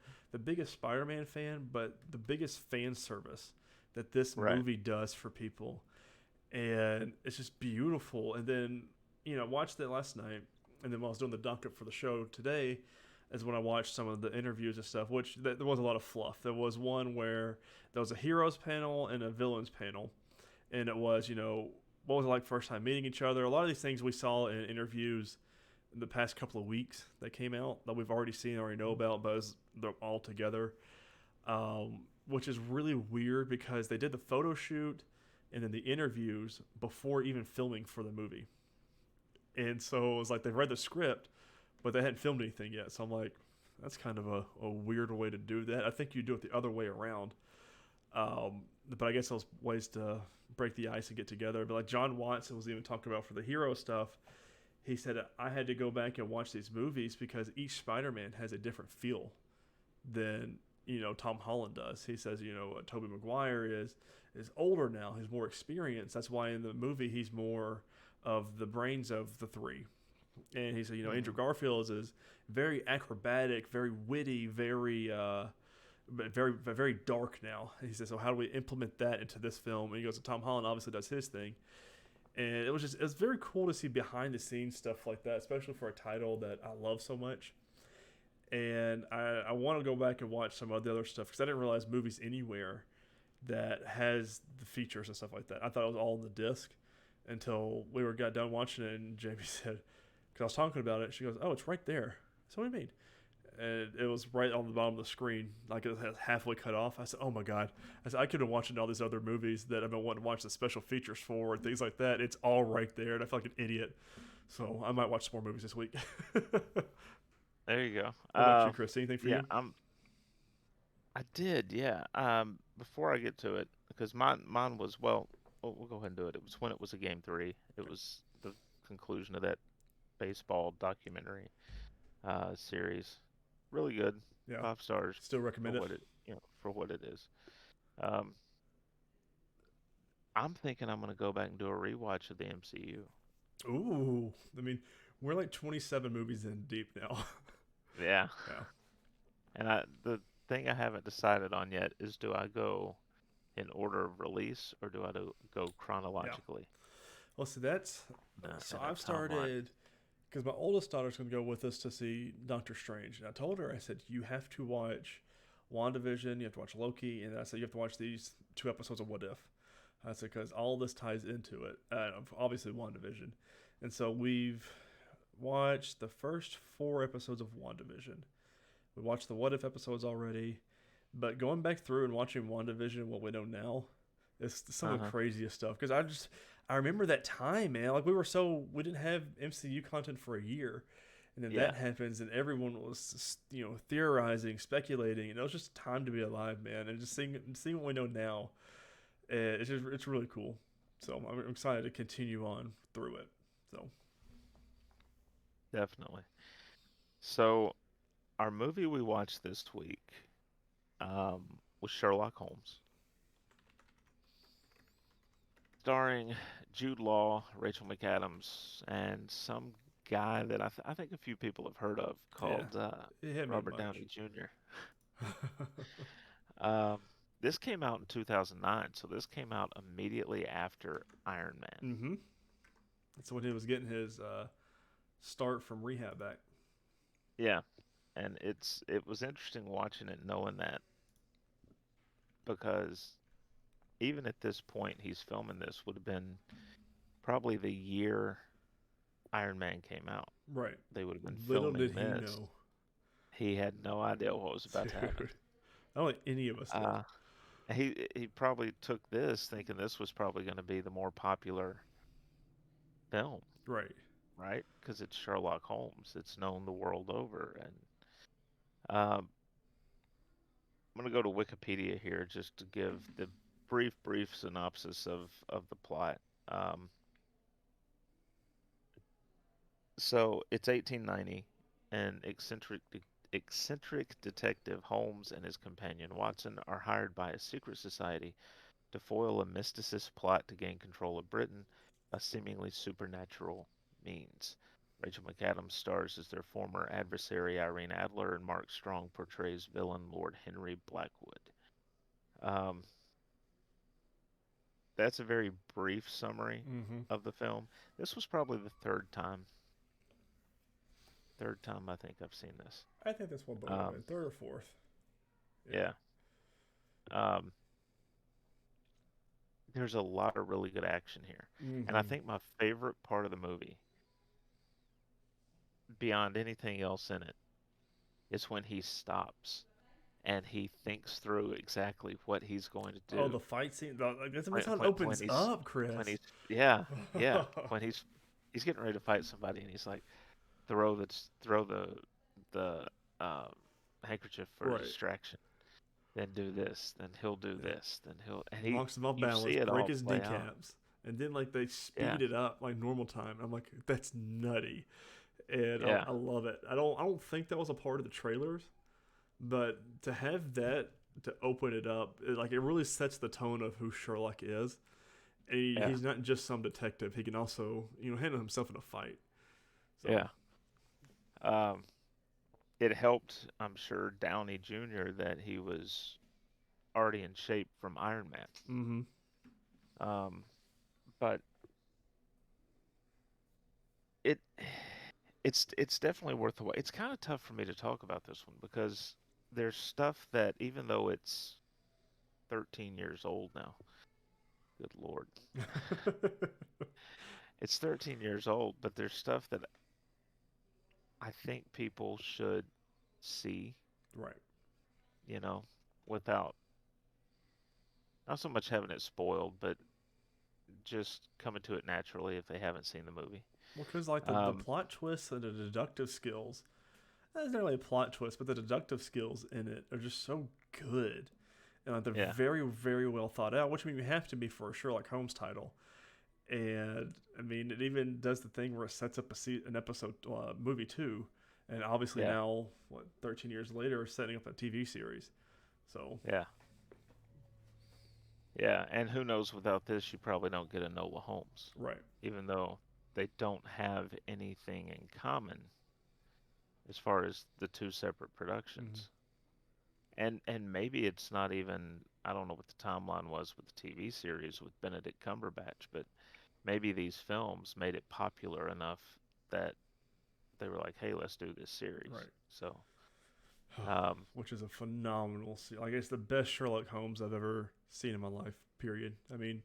biggest Spider-Man fan, but the biggest fan service that this Right. movie does for people, and it's just beautiful. And then watched it last night, and then when I was doing the docket for the show today, is when I watched some of the interviews and stuff. Which there was a lot of fluff. There was one where there was a heroes panel and a villains panel, and it was what was it like first time meeting each other. A lot of these things we saw in interviews in the past couple of weeks that came out that we've already seen, already know about, but they're all together, which is really weird because they did the photo shoot and then the interviews before even filming for the movie. And so it was like they read the script, but they hadn't filmed anything yet. So I'm like, that's kind of a weird way to do that. I think you do it the other way around. But I guess those ways to break the ice and get together. But like John Watson was even talking about for the hero stuff, he said, I had to go back and watch these movies because each Spider-Man has a different feel than Tom Holland does. He says Tobey Maguire is older now, he's more experienced. That's why in the movie he's more of the brains of the three. And he said Andrew Hmm. Garfield is very acrobatic, very witty, but very dark now. And he says, so how do we implement that into this film? And he goes, Tom Holland obviously does his thing. And it was very cool to see behind the scenes stuff like that, especially for a title that I love so much. And I want to go back and watch some of the other stuff because I didn't realize Movies Anywhere that has the features and stuff like that. I thought it was all on the disc until got done watching it, and Jamie said, because I was talking about it, she goes, "Oh, it's right there." So what do you mean? And it was right on the bottom of the screen, like it was halfway cut off. I said, "Oh my god!" I said, "I could have watched all these other movies that I've been wanting to watch the special features for and things like that. It's all right there." And I feel like an idiot. So I might watch some more movies this week. What There you go. about you, Chris? Anything for Yeah, you? I did, yeah. Before I get to it, because mine was, well, we'll go ahead and do it. It was when it was a game three. It was the conclusion of that baseball documentary series. Really good. Yeah, 5 stars still for recommend it. what it, for what it is. Um, I'm thinking I'm gonna go back and do a rewatch of the MCU. Ooh, I mean, we're like 27 movies in deep now. Yeah, Yeah, and the thing I haven't decided on yet is do I go in order of release or do I go yeah. chronologically Well, see, that's so in a I've timeline? started because my oldest daughter's going to go with us to see Doctor Strange, and I told her, I said, you have to watch WandaVision, you have to watch Loki, and I said you have to watch these 2 episodes of What If. I said because all this ties into it. Obviously, WandaVision, and so we've watched the first 4 episodes of WandaVision. We watched the What If episodes already, but going back through and watching WandaVision, what we know now, is some of the Uh-huh. craziest stuff. Because I remember that time, man. Like we didn't have MCU content for a year, and then Yeah, that happens, and everyone was theorizing, speculating, and it was just time to be alive, man. And just seeing what we know now, it's really cool. So I'm excited to continue on through it. So definitely. So our movie we watched this week was Sherlock Holmes, starring Jude Law, Rachel McAdams, and some guy that I think a few people have heard of yeah, called it hadn't been Robert Downey much. Jr. Um, this came out in 2009, so this came out immediately after Iron Man. Mm-hmm. That's when he was getting his start from rehab back. Yeah, and it was interesting watching it knowing that because even at this point he's filming this would have been probably the year Iron Man came out. Right. They would have been Little did filming he this. know, He had no idea what was about to happen. dude. I don't think any of us did. Uh, he probably took this thinking this was probably going to be the more popular film, Right. right? Because it's Sherlock Holmes. It's known the world over. And I'm going to go to Wikipedia here just to give the brief synopsis of the plot. Um, so it's 1890, and eccentric detective Holmes and his companion Watson are hired by a secret society to foil a mysticist plot to gain control of Britain by seemingly supernatural means. Rachel McAdams stars as their former adversary Irene Adler, and Mark Strong portrays villain Lord Henry Blackwood. Um, that's a very brief summary Mm-hmm. of the film. This was probably the third time I think I've seen this. I think that's what below Um, it. Third or fourth. Yeah. yeah. Um, there's a lot of really good action here. And I Mm-hmm. think my favorite part of the movie, beyond anything else in it, is when he stops and he thinks through exactly what he's going to Oh, do. the fight scene. That's When, how it when opens up, Chris. yeah, when he's getting ready to fight somebody and he's like throw the um, handkerchief for a Right. distraction, then do this, then he'll do Yeah. this, then he'll and he Knocks him off you balance, see it break all his play out. kneecaps, and then like they Yeah, speed it up like normal time. I'm like, that's nutty, and yeah, I love it. I don't think that was a part of the trailers, but to have that to open it up, like it really sets the tone of who Sherlock is. And yeah, he's not just some detective; he can also handle himself in a fight. So yeah. Um, it helped, I'm sure, Downey Jr. that he was already in shape from Iron Man. mm-hmm. Um, but it it's definitely worth the wait. It's kind of tough for me to talk about this one because there's stuff that even though it's 13 years old now, good Lord, it's 13 years old, but there's stuff that I think people should see, Right. you know, without not so much having it spoiled, but just coming to it naturally if they haven't seen the movie. Well, because like the Um, plot twists and the deductive skills, that's not really a plot twist, but the deductive skills in it are just so good. And like, they're yeah, very, very well thought out, which I mean, you have to be for a Sherlock Holmes title. And I mean, it even does the thing where it sets up an episode movie too, and obviously yeah, now 13 years later, setting up a TV series. So, Yeah. Yeah, and who knows, without this, you probably don't get a Nola Holmes, right. even though they don't have anything in common as far as the two separate Hmm. productions. And maybe it's not even, I don't know what the timeline was with the TV series with Benedict Cumberbatch, but maybe these films made it popular enough that they were like, "Hey, let's do this series." Right. So, um, Which is a phenomenal, like it's the best Sherlock Holmes I've ever seen in my life. Period. I mean,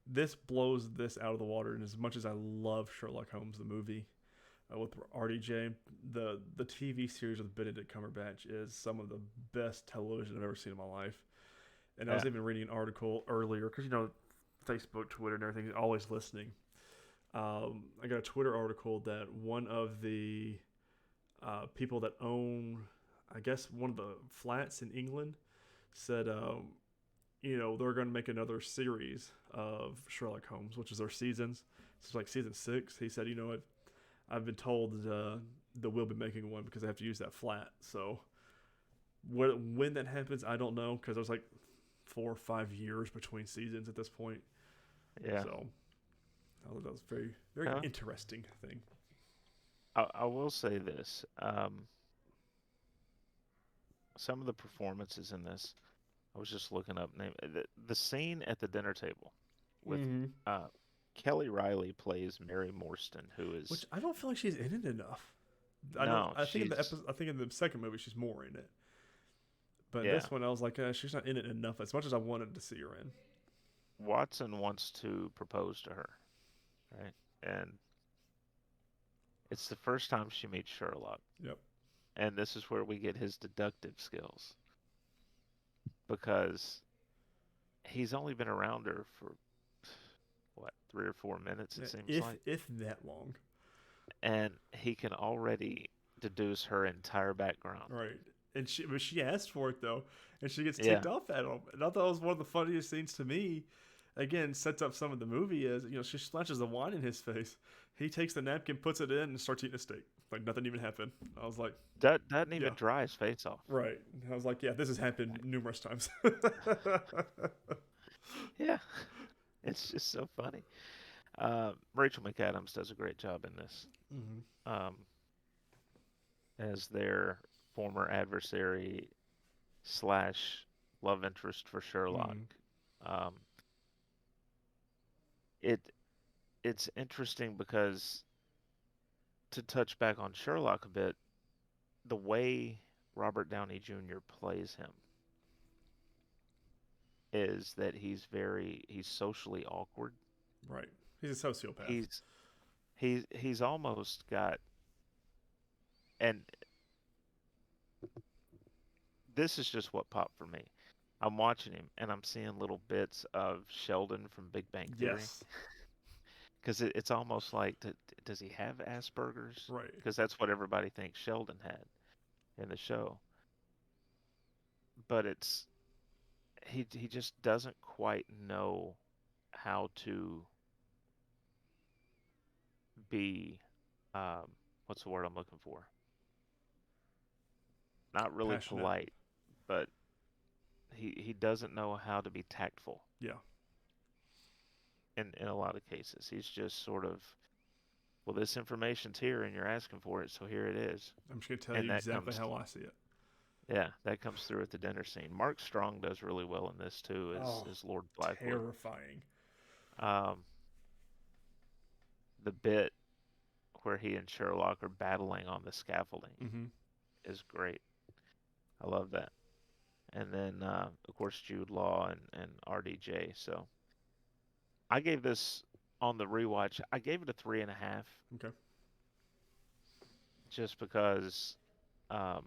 this blows this out of the water. And as much as I love Sherlock Holmes the movie with RDJ, the TV series with Benedict Cumberbatch is some of the best television I've ever seen in my life. And I was yeah, even reading an article earlier because Facebook, Twitter, and everything's always listening. I got a Twitter article that one of the people that own, I guess, one of the flats in England said, they're going to make another series of Sherlock Holmes, which is their seasons. It's like season 6. He said, I've been told that we'll be making one because I have to use that flat. So when that happens, I don't know because there's like 4 or 5 years between seasons at this point. yeah. So I thought that was very, very Uh, interesting thing. I will say this: some of the performances in this, I was just looking up name the scene at the dinner table with Mm-hmm. uh, Kelly Riley plays Mary Morstan, who Which is I don't feel like she's in it enough. I know. no, I think in the she's episode, I think in the second movie she's more in it, but in yeah. this one I was like, she's not in it enough as much as I wanted to see her in. Watson wants to propose to her, right? And it's the first time she meets Sherlock, Yep. and this is where we get his deductive skills because he's only been around her for what, 3 or 4 minutes, it seems like, If that long. and he can already deduce her entire background. Right. And she asked for it though, and she gets Yeah, ticked off at him. And I thought it was one of the funniest scenes to me. Again, sets up some of the movie as she splashes the wine in his face. He takes the napkin, puts it in, and starts eating a steak like nothing even happened. I was like, doesn't yeah, even dry his face off. right. I was like, yeah, this has happened numerous times. Yeah, it's just so funny. Rachel McAdams does a great job in this Mm-hmm. um, as their former adversary slash love interest for Sherlock. Mm-hmm. Um, it it's interesting because to touch back on Sherlock a bit, the way Robert Downey Jr. plays him is that he's socially awkward. Right. He's a sociopath. He's he's almost got, and this is just what popped for me. I'm watching him and I'm seeing little bits of Sheldon from Big Bang Theory Yes. because it's almost like, does he have Asperger's? Right. Because that's what everybody thinks Sheldon had in the show, but it's he just doesn't quite know how to be, um, what's the word I'm looking for? Not really Passionate. polite, but he doesn't know how to be tactful Yeah. in a lot of cases. He's just sort of, well, this information's here and you're asking for it, so here it is. I'm just gonna tell And you that exactly comes, how I see it. yeah, that comes through at the dinner scene. Mark Strong does really well in this too, Oh, as Lord Blackwood. terrifying. Um, the bit where he and Sherlock are battling on the scaffolding Mm-hmm. is great. I love that. And then, of course, Jude Law and RDJ. So I gave this on the rewatch. I gave it a 3.5, Okay. just because um,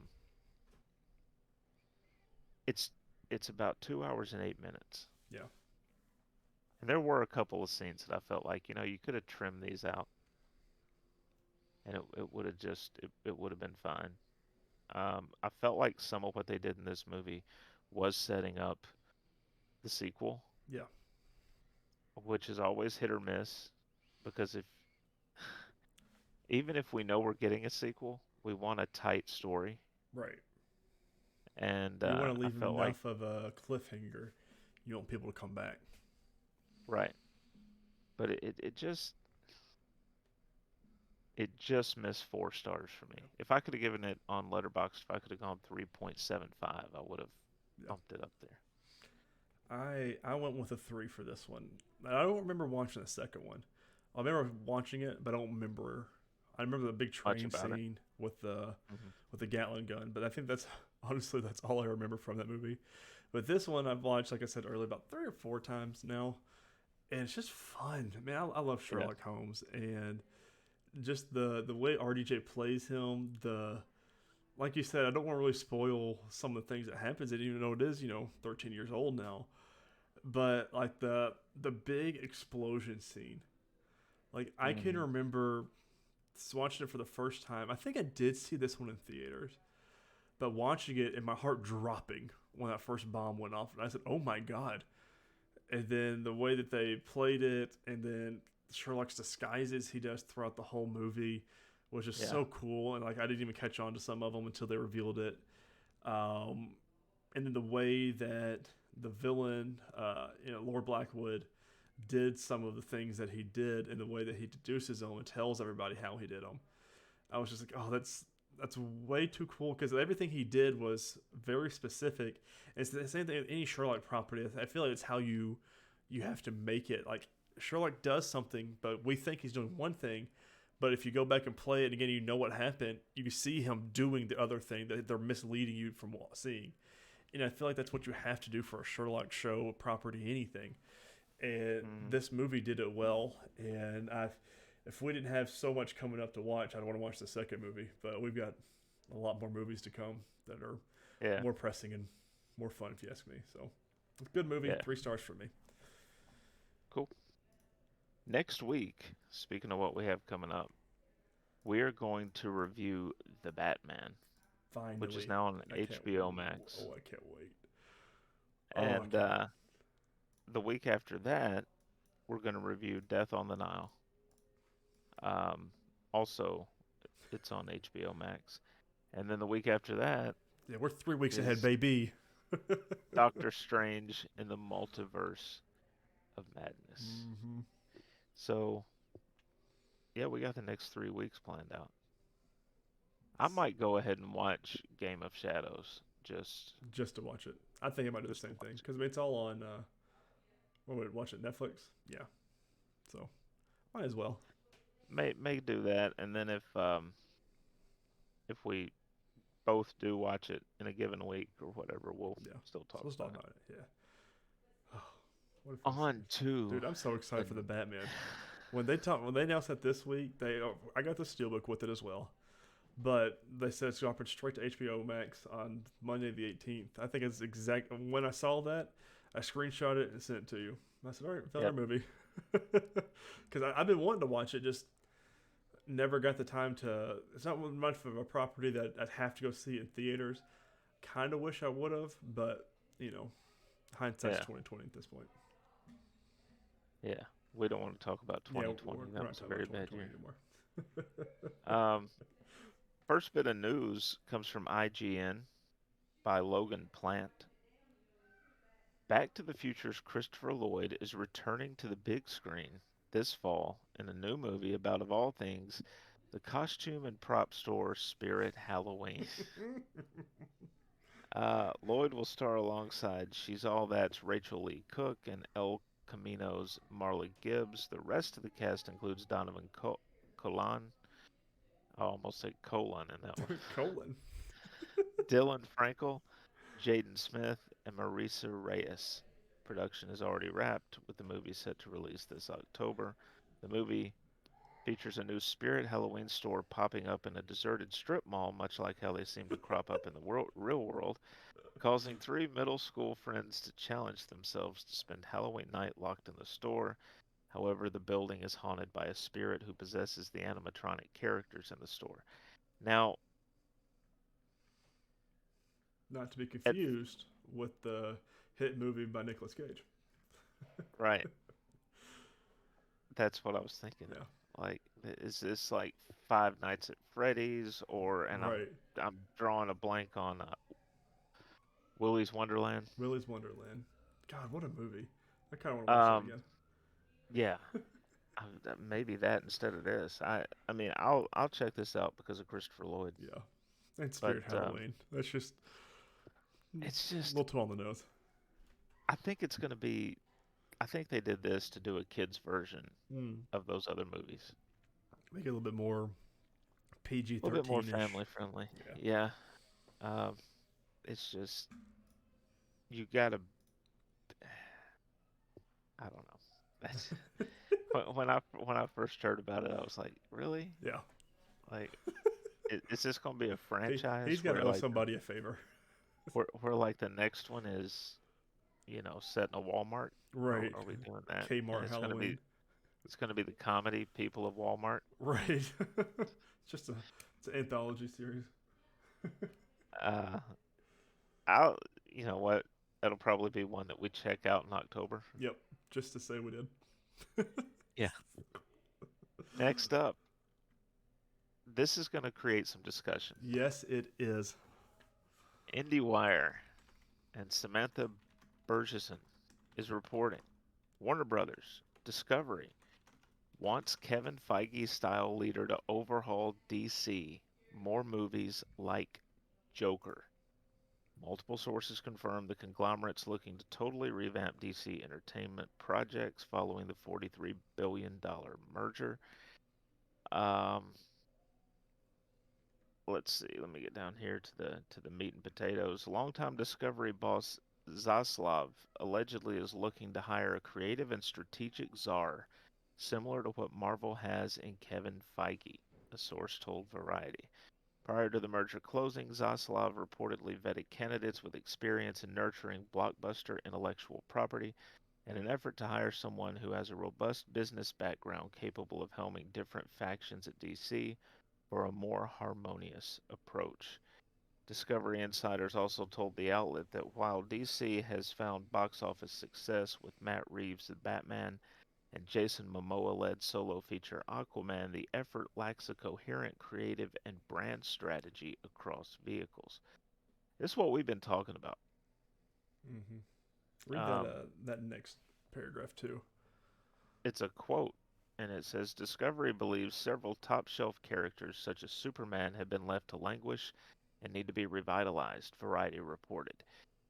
it's it's about 2 hours and 8 minutes. Yeah. And there were a couple of scenes that I felt like, you could have trimmed these out, and it would have it would have been fine. I felt like some of what they did in this movie was setting up the sequel, Yeah. which is always hit or miss, because if even if we know we're getting a sequel, we want a tight story. Right. And You want to I leave felt like, enough of a cliffhanger. You want people to come back. right. But it just missed 4 stars for me. If I could have given it on Letterboxd, if I could have gone 3.75, I would have Yeah. bumped it up there. I went with a 3 for this one. I don't remember watching the second one. I remember watching it, but I don't remember. I remember the big Much train about it. scene Hmm. with the Gatling gun, but I think that's honestly that's all I remember from that movie. But this one I've watched, like I said earlier, about 3 or 4 times now, and it's just fun. I mean, I love Yeah. Sherlock Holmes, and just the way RDJ plays him. The like you said, I don't want to really spoil some of the things that happens, and even though it is 13 years old now, but like the big explosion scene. Like I can Hmm. remember watching it for the first time. I think I did see this one in theaters, but watching it and my heart dropping when that first bomb went off, and I said, "Oh my god!" And then the way that they played it, and then Sherlock's disguises he does throughout the whole movie was just Yeah. so cool. And like I didn't even catch on to some of them until they revealed it. Um, and then the way that the villain, Lord Blackwood, did some of the things that he did, and the way that he deduces them and tells everybody how he did them. I was just like, oh, that's way too cool because everything he did was very specific. And it's the same thing with any Sherlock property. I feel like it's how you have to make it. Like Sherlock does something, but we think he's doing one thing. But if you go back and play it again, you know what happened. You can see him doing the other thing that they're misleading you from seeing. And I feel like that's what you have to do for a Sherlock show, property, anything. And Hmm. this movie did it well. And if we didn't have so much coming up to watch, I'd want to watch the second movie. But we've got a lot more movies to come that are Yeah. more pressing and more fun, if you ask me. So, good movie, Yeah. 3 stars for me. Cool. Next week, speaking of what we have coming up, we are going to review The Batman, which is Finally, now on I can't. HBO Max. Oh, I can't wait. Oh, I And can't wait. the week after that, we're going to review Death on the Nile. Um, Also, it's on HBO Max. And then the week after that Yeah, we're 3 weeks ahead, is baby. Doctor Strange in the Multiverse of Madness. Hmm. So, yeah, we got the next 3 weeks planned out. I might go ahead and watch Game of Shadows Just to watch it. I think I might do the just to same thing watch it. because I mean, it's all on. What would watch it? Netflix. Yeah. So might as well. May do that, and then if we both do watch it in a given week or whatever, we'll Yeah. still So talk let's talk about it. about it. Yeah. Oh, what a fun On series. to Dude, I'm so the excited for the Batman. When they announced that this week, I got the steelbook with it as well. But they said it's offered straight to HBO Max on Monday the 18th. I think it's exact when I saw that, I screenshot it and sent it to you. I said, "All right, found our Yep. movie." Because I've been wanting to watch it, just never got the time to. It's not much of a property that I'd have to go see in theaters. Kind of wish I would have, but you know, hindsight's Yeah. 2020 at this point. Yeah. We don't want to talk about Yeah, 2020. we're That not was a talking about very bad 2020 year. anymore. Um, First bit of news comes from IGN by Logan Plant. Back to the Future's Christopher Lloyd is returning to the big screen this fall in a new movie about, of all things, the costume and prop store Spirit Halloween. Lloyd will star alongside She's All That's Rachel Lee Cook and El Camino's Marley Gibbs. The rest of the cast includes Donovan Colan. I almost said colon in that one. Colon. Dylan Frankel, Jaden Smith, and Marisa Reyes. Production is already wrapped, with the movie set to release this October. The movie features a new Spirit Halloween store popping up in a deserted strip mall, much like how they seem to crop up in the real world, causing 3 middle school friends to challenge themselves to spend Halloween night locked in the store. However, the building is haunted by a spirit who possesses the animatronic characters in the store. Now, Not to be at, confused with the hit movie by Nicolas Cage. right, that's what I was thinking Yeah, of. Like, is this like Five Nights at Freddy's, or and right. I'm drawing a blank on Willy's Wonderland. Willy's Wonderland. God, what a movie! I kind of want to watch that Um, again. yeah, maybe that instead of this. I mean, I'll check this out because of Christopher Lloyd. Yeah, and But Spirit Halloween. That's just it's a just, little too on the nose. I think it's gonna be. I think they did this to do a kids version Mm. of those other movies. Make it a little bit more PG A little bit more 13 ish. family friendly. Yeah. Yeah. Um, it's just you gotta. I don't know. That's when I first heard about it, I was like, really? Yeah. Like, is this gonna be a He's franchise got to where owe like somebody a favor. where like the next one is, set in a Walmart? Are, Right. are we doing that? And Kmart Halloween. it's gonna be the comedy people of Walmart. Right. Just it's an anthology series. Uh, I'll you know what? That'll probably be one that we check out in October. Yep. Just to say we did. Yeah. Next up, this is gonna create some discussion. Yes, it is. IndieWire and Samantha Bergeson is reporting Warner Brothers Discovery wants Kevin Feige style leader to overhaul DC. More movies like Joker. Multiple sources confirm the conglomerate's looking to totally revamp DC entertainment projects following the $43 billion merger. Um, let's see. Let me get down here to the meat and potatoes. Longtime Discovery boss Zaslav allegedly is looking to hire a creative and strategic czar, similar to what Marvel has in Kevin Feige, a source told Variety. Prior to the merger closing, Zaslav reportedly vetted candidates with experience in nurturing blockbuster intellectual property in an effort to hire someone who has a robust business background capable of helming different factions at DC for a more harmonious approach. Discovery insiders also told the outlet that while DC has found box office success with Matt Reeves' The Batman and Jason Momoa-led solo feature Aquaman, the effort lacks a coherent creative and brand strategy across vehicles. This is what we've been talking about. Mm-hmm. Read Um, that next paragraph too. it's a quote, and it says Discovery believes several top shelf characters, such as Superman, have been left to languish and need to be revitalized, Variety reported.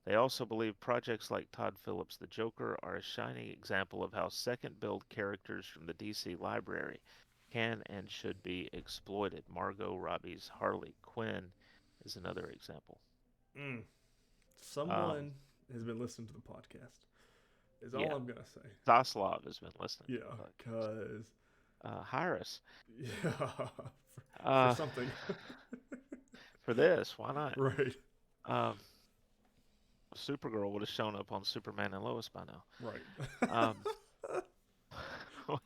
They also believe projects like Todd Phillips' The Joker are a shining example of how second build characters from the DC library can and should be exploited. Margot Robbie's Harley Quinn is another example. Mm. Um, Someone has been listening to the podcast. Is all yeah, I'm gonna say. Zaslav has been listening to Yeah, the podcast. cause Hire us. yeah, for Uh, something. for this, why not? Right. Um, Supergirl would have shown up on Superman and Lois by now. Right. Um,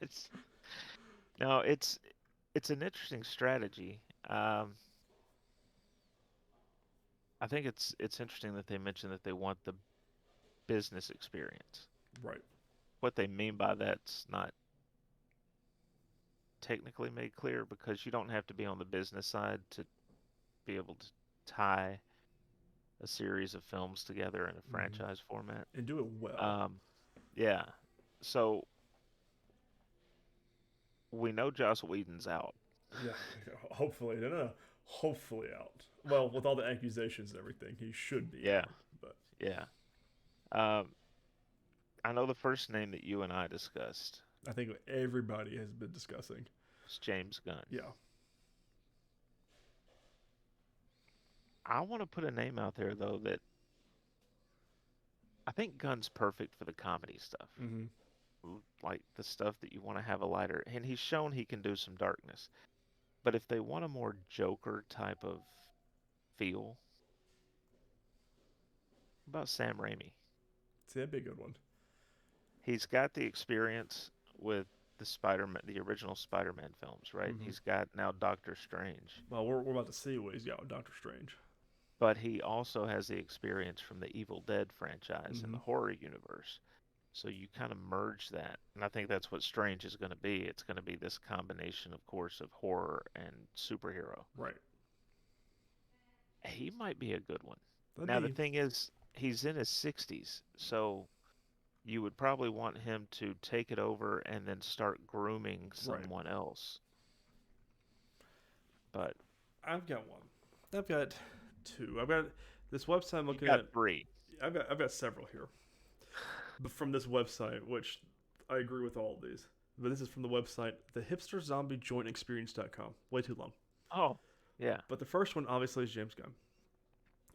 it's, no, it's an interesting strategy. I think it's interesting that they mentioned that they want the business experience. Right. What they mean by that's not technically made clear because you don't have to be on the business side to be able to tie a series of films together in a Mm-hmm. franchise format. And do it well. Yeah. So we know Joss Whedon's out. Yeah. Hopefully, no. Hopefully out. Well, with all the accusations and everything, he should be Yeah. out. But Yeah. Um, I know the first name that you and I discussed I think everybody has been discussing. was James Gunn. Yeah. I want to put a name out there though that I think Gunn's perfect for the comedy stuff. Mm-hmm. Like the stuff that you want to have a lighter, and he's shown he can do some darkness. But if they want a more Joker type of feel, what about Sam Raimi? See, that'd be a good one. He's got the experience with the Spider-Man, the original Spider-Man films, right? Mm-hmm. He's got now Doctor Strange, Well, we're about to see what he's got with Doctor Strange. but he also has the experience from the Evil Dead franchise and Mm-hmm. the horror universe. So you kind of merge that, and I think that's what Strange is going to be. It's going to be this combination, of course, of horror and superhero. Right. He might be a good one. That'd Now the be. thing is, he's in his 60s, so you would probably want him to take it over and then start grooming Right. someone else. But I've got one. I've got two. I've got this website I'm you looking got at. three. I've got several here, but from this website, which I agree with all of these. But this is from the website, the hipster zombie joint experience.com. Way too long. Oh, yeah. But the first one obviously is James Gunn,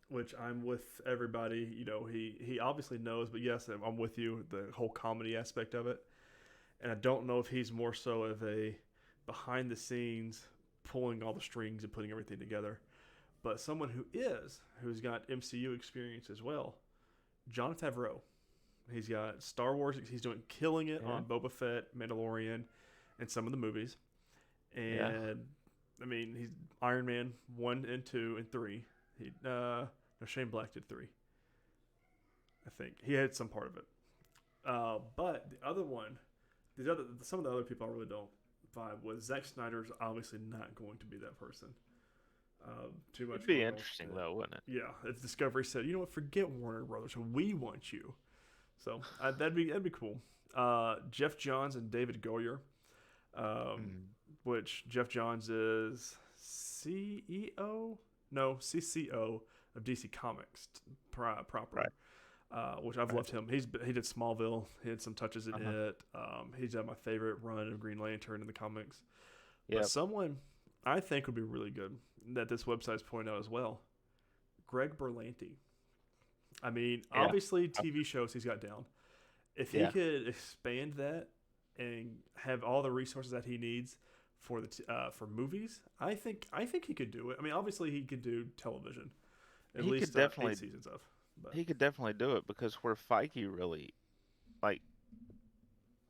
which I'm with everybody. He obviously knows, but yes, I'm with you. The whole comedy aspect of it, and I don't know if he's more so of a behind the scenes, pulling all the strings and putting everything together, but someone who's got MCU experience as well. Jon Favreau. He's got Star Wars. He's doing killing it Yeah. on Boba Fett, Mandalorian, and some of the movies. Yeah. And I mean, he's Iron Man 1 and 2 and 3. No, Shane Black did 3. I think he had some part of it. But the other one, some of the other people I really don't vibe with. Zack Snyder's obviously not going to be that person. Too much It'd be going on. interesting though, wouldn't it? Yeah, if Discovery said, you know what, forget Warner Brothers, we want you. So that'd be cool. Jeff Johns and David Goyer, um, Mm. which Jeff Johns is CEO, no CCO of DC Comics proper, Right. which I've Right. loved him. He did Smallville. He had some touches in Uh-huh. it. He's had my favorite run of Green Lantern in the comics. But Yep. someone I think would be really good that this website's pointing out as well, Greg Berlanti. I mean, Yeah. obviously TV shows he's got down. If he Yeah. could expand that and have all the resources that he needs for for movies, I think he could do it. I mean, obviously he could do television, at He could least 8 definitely seasons of. But he could definitely do it because where Feige really like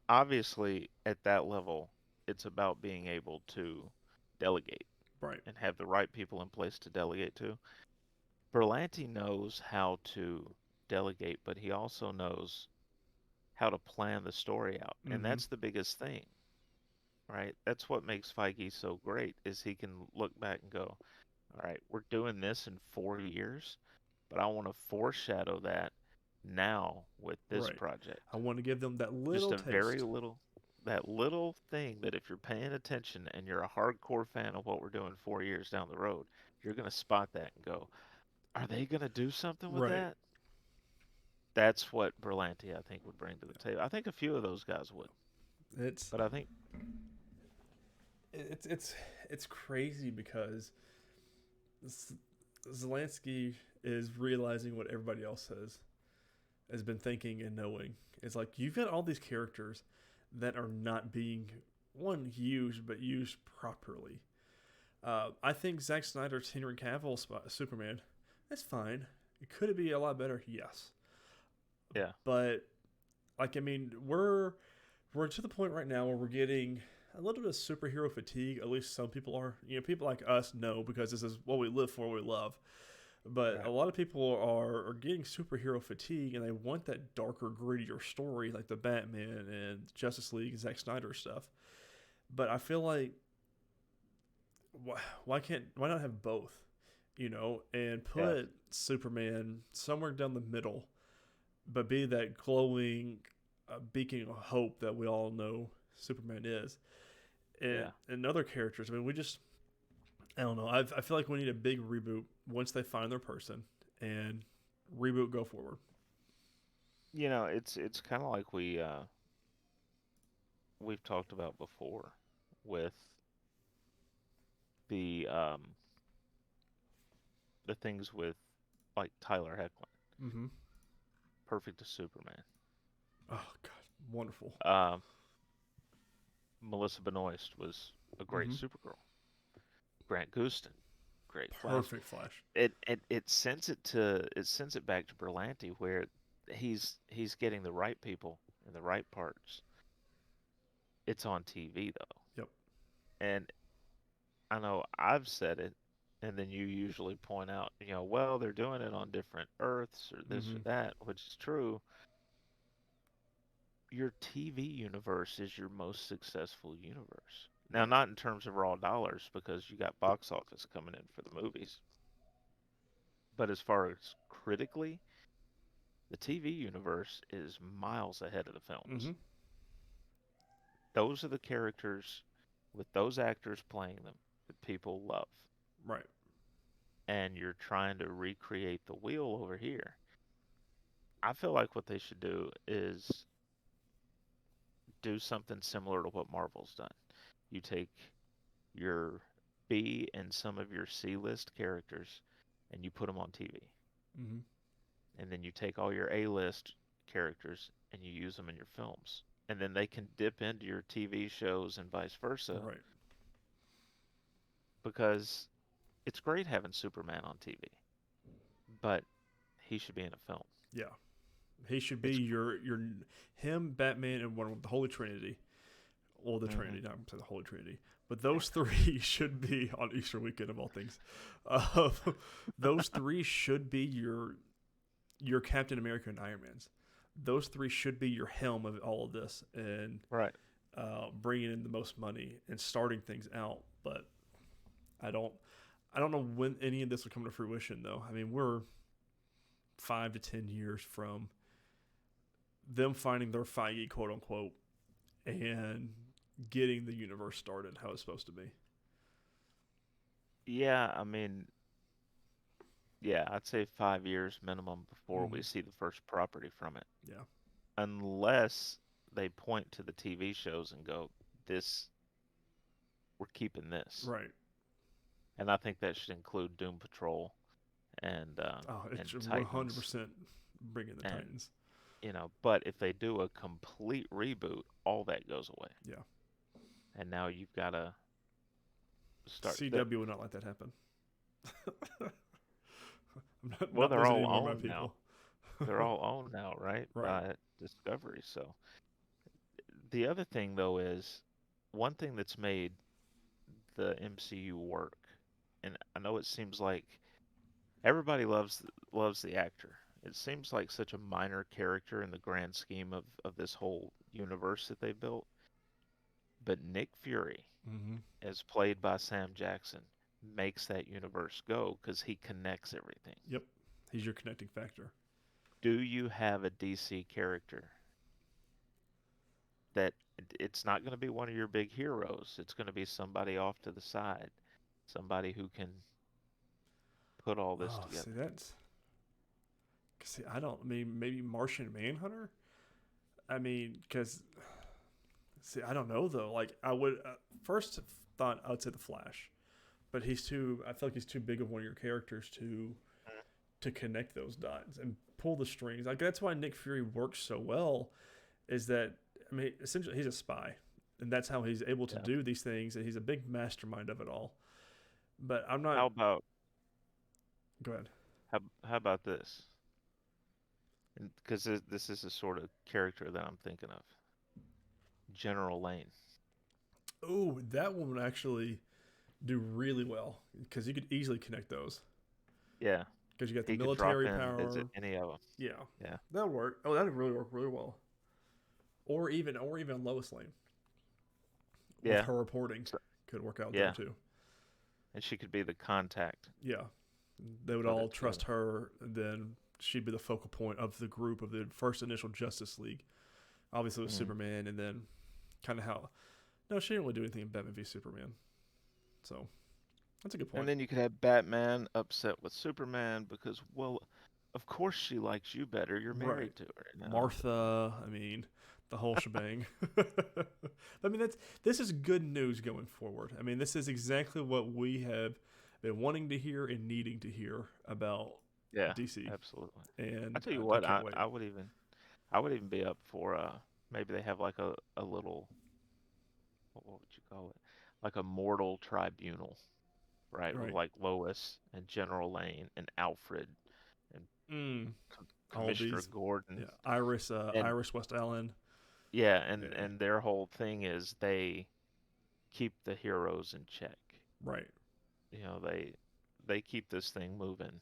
obviously at that level, it's about being able to delegate right. and have the right people in place to delegate to. Berlanti knows how to delegate, but he also knows how to plan the story out. And Mm-hmm. that's the biggest thing, right? That's what makes Feige so great is he can look back and go, all right, we're doing this in 4 years, but I want to foreshadow that now with this Right. project. I want to give them that Just little a very taste. little, that little thing that if you're paying attention and you're a hardcore fan of what we're doing 4 years down the road, you're going to spot that and go, are they going to do something with Right. that? That's what Berlanti, I think, would bring to the table. I think a few of those guys would, It's but I think, it's it's it's crazy because Zelensky is realizing what everybody else has been thinking and knowing. It's like you've got all these characters that are not being one used, but used properly. I think Zack Snyder's Henry Cavill Superman, that's fine. Could it be a lot better? Yes, yeah, but like I mean, we're to the point right now where we're getting a little bit of superhero fatigue. At least some people are. People like us know because this is what we live for, what we love. But a right. lot of people are getting superhero fatigue and they want that darker, grittier story like the Batman and Justice League and Zack Snyder stuff. But I feel like why not have both? And Yeah. put Superman somewhere down the middle, but be that glowing beacon of hope that we all know Superman is. And Yeah. and other characters. I mean, I don't know. I feel like we need a big reboot once they find their person and reboot go forward. It's kind of like we've talked about before with the the things with like Tyler Hoechlin, Mm-hmm. perfect as Superman. Oh God, wonderful. Um, Melissa Benoist was a great Mm-hmm. Supergirl. Grant Gustin, great Flash. Perfect Flash. It sends it back to Berlanti where he's getting the right people in the right parts. It's on TV though, Yep. and I know I've said it, and then you usually point out, well, they're doing it on different Earths or this or Mm-hmm. that, which is true. Your TV universe is your most successful universe. Now, Right. not in terms of raw dollars, because you got box office coming in for the movies, but as far as critically, The TV universe is miles ahead of the films. Mm-hmm. Those are the characters with those actors playing them that people love. Right. And you're trying to recreate the wheel over here. I feel like what they should do is do something similar to what Marvel's done. You take your B and some of your C list characters and you put them on TV. Mm-hmm. And then you take all your A list characters and you use them in your films. And then they can dip into your TV shows and vice versa Right. because it's great having Superman on TV, but he should be in a film. Yeah. He should be It's your him, Batman, and one with the Holy Trinity. Well, the mhm. Trinity, not say the Holy Trinity, but those three should be on Easter weekend of all things. Uh, those three should be your Captain America and Iron Man's. Those three should be your helm of all of this and Right. bringing in the most money and starting things out. But I don't know when any of this will come to fruition, though. I mean, we're 5 to 10 years from them finding their Feige, quote unquote, and getting the universe started how it's supposed to be. Yeah, I mean, yeah, I'd say 5 years minimum before Mm-hmm. we see the first property from it. Yeah. Unless they point to the TV shows and go, this, we're keeping this. Right. And I think that should include Doom Patrol and Oh, it and should Titans. 100% bring in the And Titans. but if they do a complete reboot, all that goes away. Yeah. And now you've got to start. CW would not let that happen. I'm Well, not they're visiting all more of my owned now. people. They're all owned now, right? Right. By Discovery. So the other thing though is one thing that's made the MCU work, and I know it seems like everybody loves the actor. It seems like such a minor character in the grand scheme of this whole universe that they built. But Nick Fury, Mm-hmm. as played by Sam Jackson, makes that universe go because he connects everything. Yep. He's your connecting factor. Do you have a DC character that it's not going to be one of your big heroes? It's going to be somebody off to the side, somebody who can put all this Oh, together. see, I don't. I mean, maybe Martian Manhunter. I mean, because see, I don't know though. Like, I would first thought I would say the Flash, but he's too. I feel like he's too big of one of your characters to connect those dots and pull the strings. Like that's why Nick Fury works so well. Is that I mean, essentially he's a spy, and that's how he's able to Yeah. do these things. And he's a big mastermind of it all. But I'm How not. about Go ahead. how about this? Because this is the sort of character that I'm thinking of. General Lane. Oh, that one would actually do really well because you could easily connect those Yeah, because you got the he could drop military in power. as any of them. Yeah, Yeah, that would work. Oh, that would really work really well. Or even Lois Lane with yeah, her reporting so, could work out there yeah. too. And she could be the contact Yeah, they would for all the trust two. her, and then she'd be the focal point of the group of the first initial Justice League. Obviously with Mhm. Superman, and then kind of how. No, she didn't really do anything in Batman v Superman. So that's a good And point. then you could have Batman upset with Superman because, well, of course she likes you better. You're Right. married to her. You know? Martha, I mean, the whole shebang. I mean, this is good news going forward. I mean, this is exactly what we have been wanting to hear and needing to hear about Yeah, DC, absolutely. I and tell you I what, can't wait. I would even be up for maybe they have like a little what would you call it? Like a mortal tribunal, right? With Right. like Lois and General Lane and Alfred and Mm, all Commissioner these, Gordon yeah. Iris, and Iris West Allen. yeah, Yeah. and their whole thing is they keep the heroes in check. Right. You know, they keep this thing moving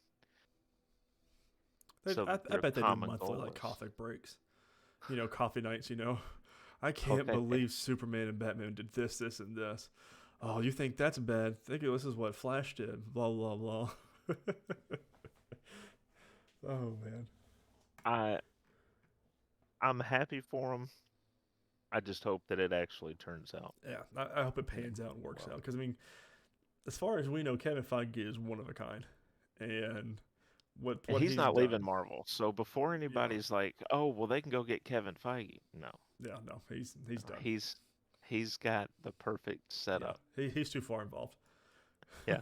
They, so I, that I their bet they do common monthly goal like is coffee breaks. Coffee nights. I can't okay. believe Superman and Batman did this, this, and this. Oh, you think that's bad? Think this is what Flash did. Blah blah blah. Oh man. I I'm happy for him. I just hope that it actually turns out. Yeah, I hope it pans out and works Well, out. Because I mean, as far as we know, Kevin Feige is one of a kind, and and what he's he's not leaving done, Marvel. So before yeah, anybody's like, "Oh, well, they can go get Kevin Feige," no, yeah, no, he's no, done. he's got the perfect Yeah, setup. he's too far involved. Yeah,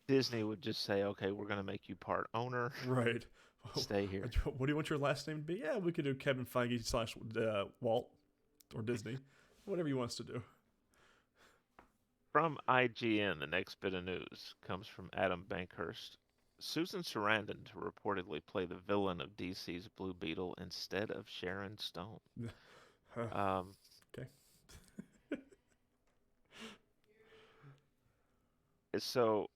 Disney would just say, "Okay, we're gonna make you part owner. Right. Stay here." What do you want your last name to be? Yeah, we could do Kevin Feige slash Walt or Disney, whatever you want us to do. From IGN, the next bit of news comes from Adam Bankhurst. Susan Sarandon to reportedly play the villain of DC's Blue Beetle instead of Sharon Stone. Um, Okay. so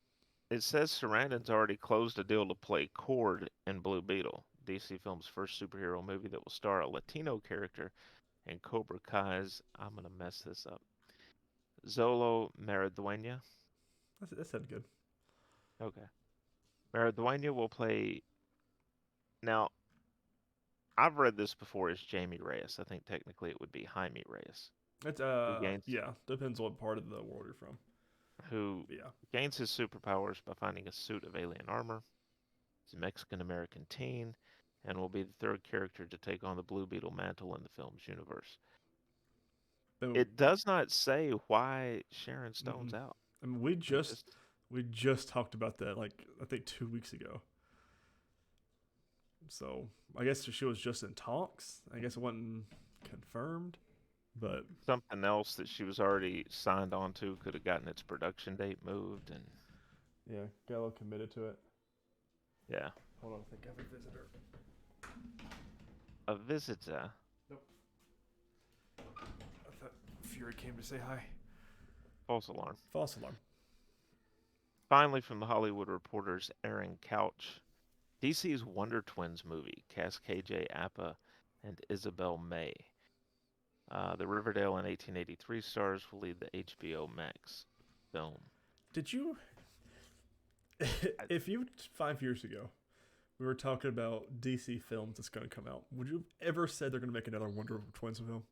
it says Sarandon's already closed a deal to play Cord in Blue Beetle, DC Films' first superhero movie that will star a Latino character and Cobra Kai's, I'm going to mess this up, Zolo Maridueña. That sounded good. Okay. Maridueña will play. Now, I've read this before as Jamie Reyes. I think technically it would be Jaime Reyes, It's who gains yeah, depends on what part of the world you're from. who Yeah. gains his superpowers by finding a suit of alien armor. He's a Mexican American teen and will be the third character to take on the Blue Beetle mantle in the film's universe. But, It does not say why Sharon Stone's mm-mm. out. I mean, It just we just talked about that like I think 2 weeks ago. So I guess she was just in talks. I guess it wasn't confirmed, but something else that she was already signed on to could have gotten its production date moved and yeah, Gallo committed to it. yeah. Hold on, I think I have a visitor. A visitor. Nope. I thought Fury came to say hi. False alarm. False alarm. Finally, from the Hollywood Reporter's Aaron Couch, DC's Wonder Twins movie cast KJ Apa and Isabel May. The Riverdale in 1883 stars will lead the HBO Max film. Did you? I, If you 5 years ago we were talking about DC films that's going to come out, would you have ever said they're going to make another Wonder Twins film?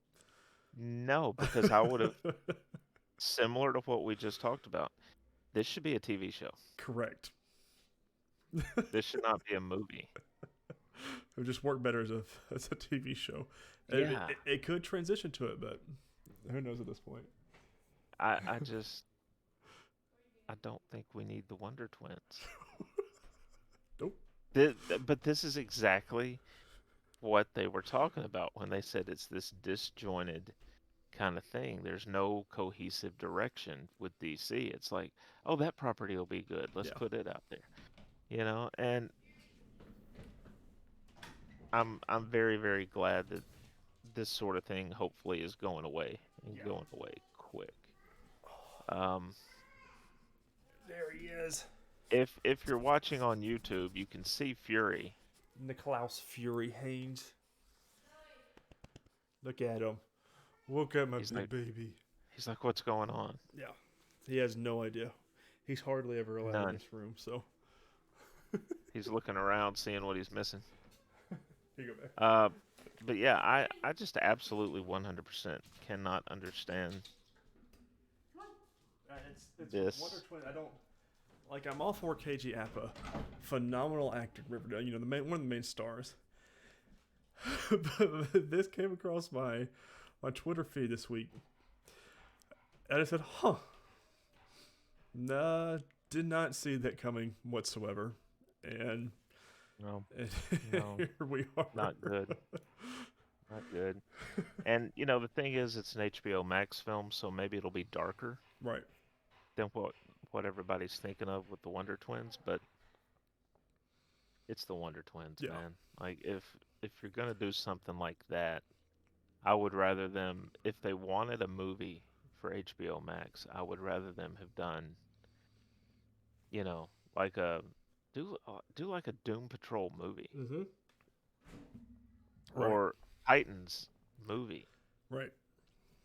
no, because I would have, similar to what we just talked about, this should be a TV show. Correct. This should not be a movie. It would just work better as a TV show. Yeah. It could transition to it, but who knows at this point? I don't think we need the Wonder Twins. Nope. But this is exactly what they were talking about when they said it's this disjointed kind of thing. There's no cohesive direction with DC. It's like, oh, that property will be good. Let's Yeah. put it out there. And I'm very, very glad that this sort of thing hopefully is going away and going away quick. Um, There he is. if you're watching on YouTube, you can see Fury. Niklaus Fury Haynes. Look at him. Look at my He's big like- baby. He's like, "What's going on?" Yeah. He has no idea. He's hardly ever allowed in None. this room, so. He's looking around, seeing what he's missing. Here you go, back. But yeah, I just absolutely 100% cannot understand It's this. Wonder Twin. I don't like. I'm all for KG Appa, phenomenal actor, Riverdale. You know, one of the main stars. But this came across my Twitter feed this week, and I said, "Huh, nah, did not see that coming whatsoever." And No, and No. here we are. not good. Not good. And the thing is, it's an HBO Max film, so maybe it'll be darker Right. than what everybody's thinking of with the Wonder Twins, but it's the Wonder Twins, Yeah. man. Like if you're gonna do something like that, I would rather them, if they wanted a movie for HBO Max, I would rather them have done, like do like a Doom Patrol movie Mm-hmm. Right. or Titans movie Right.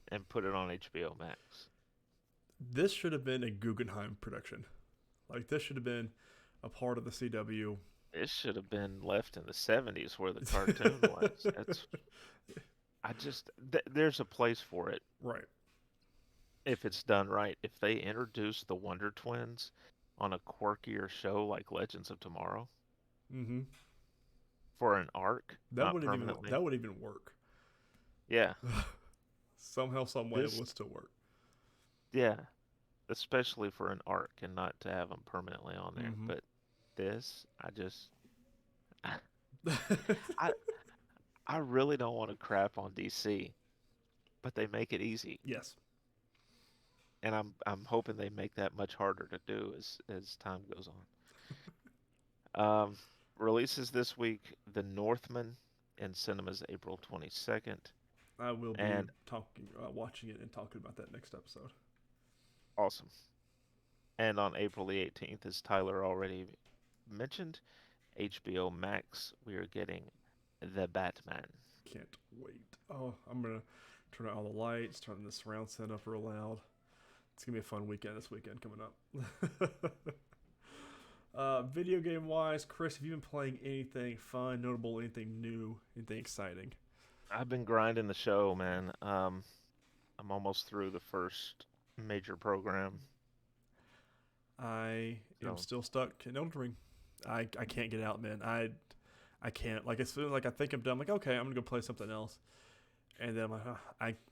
and put it on HBO Max. This should have been a Guggenheim production. Like this should have been a part of the CW. It should have been left in the 70s where the cartoon was. That's there's a place for it Right. if it's done right. If they introduce the Wonder Twins on a quirkier show like Legends of Tomorrow Mm-hmm. for an arc, That not wouldn't even permanently. that would even work. Yeah, Somehow, some way, it this would still work. yeah, especially for an arc and not to have them permanently on there. Mm-hmm. But this, I I really don't want to crap on DC, but they make it easy, Yes. and I'm hoping they make that much harder to do as time goes on. Releases this week: The Northman in cinemas April 22nd, I will be and watching it and talking about that next episode. awesome. And on April the 18th, as Tyler already mentioned, HBO Max, we are getting The Batman. Can't wait. Oh, I'm gonna turn out all the lights, turn the surround sound up real loud. It's gonna be a fun weekend this weekend coming up. Video game wise, Chris, have you been playing anything fun, notable, anything new, anything exciting? I've been grinding the show, man. I'm almost through the first major program. I am So, still stuck in Elden Ring. I can't get out, man. I can't. Like as soon as like I think I'm done, I'm like okay, I'm gonna go play something else, and then I'm like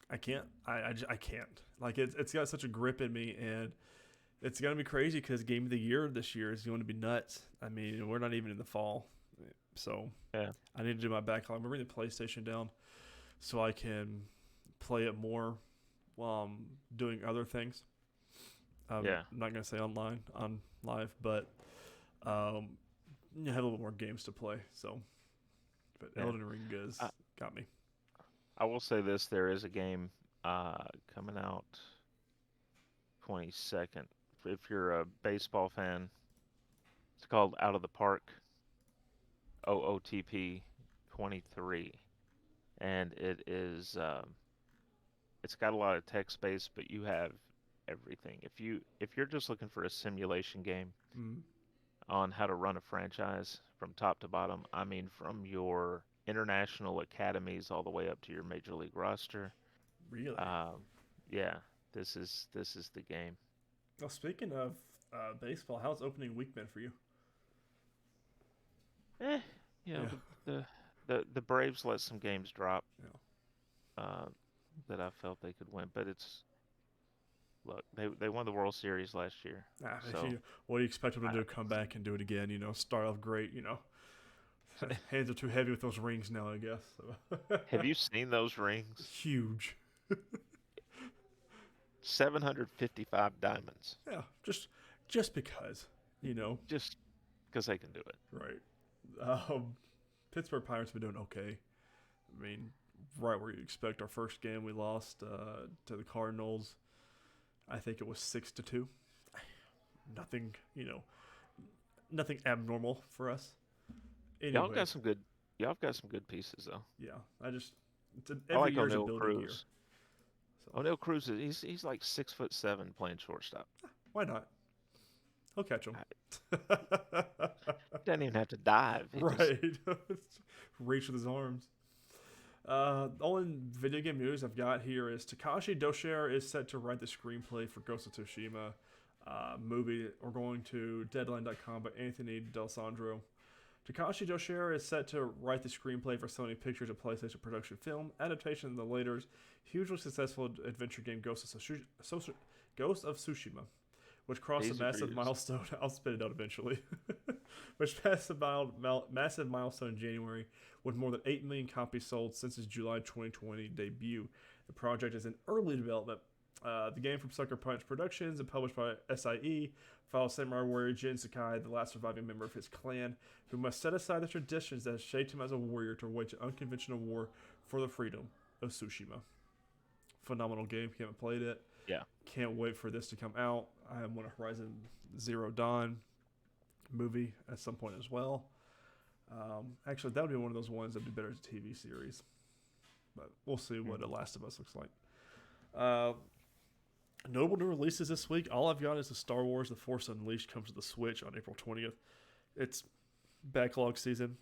I can't. I can't. Like it's got such a grip in me, and it's gonna be crazy because Game of the Year this year is going to be nuts. I mean, we're not even in the fall, so yeah, I need to do my backlog. I'm bringing the PlayStation down so I can play it more while I'm doing other things. I'm yeah, not gonna say on live, but um, have a little bit more games to play. So, but yeah. Elden Ring is I, got me. I will say this: there is a game coming out 22nd. If you're a baseball fan, it's called Out of the Park OOTP 23, and it's got a lot of text space, but you have everything. If you're just looking for a simulation game Mm, on how to run a franchise from top to bottom, I mean from your international academies all the way up to your major league roster, really? um, yeah, this is the game. Well, speaking of baseball, how's opening week been for you? Eh, you know Yeah, the Braves let some games drop yeah. uh, that I felt they could win, but it's look they won the World Series last year, Ah, so what do you expect them to I, do? Come back and do it again? Start off great. Hands are too heavy with those rings now. I guess. So. have you seen those rings? Huge. 755 diamonds, Yeah, just because. You know, just because they can do it. right. Pittsburgh Pirates have been doing okay. I mean, right where you expect. Our first game we lost to the Cardinals. I think it was 6-2. Nothing, nothing abnormal for us. Y'all Anyway, got some good, y'all got some good pieces though. yeah, I every like year is a O'Neill building year. Cruz. So O'Neill Cruz he's like 6'7" playing shortstop. why not? He'll catch them. I, he doesn't even have to dive. He just Right. Reach with his arms. Only video game news I've got here is Takashi Dosher is set to write the screenplay for Ghost of Tsushima movie. We're going to Deadline.com by Anthony D'Alessandro. Takashi Dosher is set to write the screenplay for Sony Pictures, a PlayStation production film adaptation of the later's hugely successful adventure game Ghost of Tsushima, which crossed a easy massive breeze. milestone. I'll spit it out eventually. Which passed a massive milestone in January with more than 8 million copies sold since its July 2020 debut. The project is in early development. The game from Sucker Punch Productions and published by SIE follows samurai warrior Jin Sakai, the last surviving member of his clan, who must set aside the traditions that have shaped him as a warrior to wage an unconventional war for the freedom of Tsushima. Phenomenal game. If you haven't played it, Yeah. can't wait for this to come out. I want a Horizon Zero Dawn movie at some point as well. Actually, that would be one of those ones that'd be better as a TV series. But we'll see what The Last of Us looks like. Notable new releases this week. All I've got is the Star Wars The Force Unleashed comes to the Switch on April 20th. It's backlog season.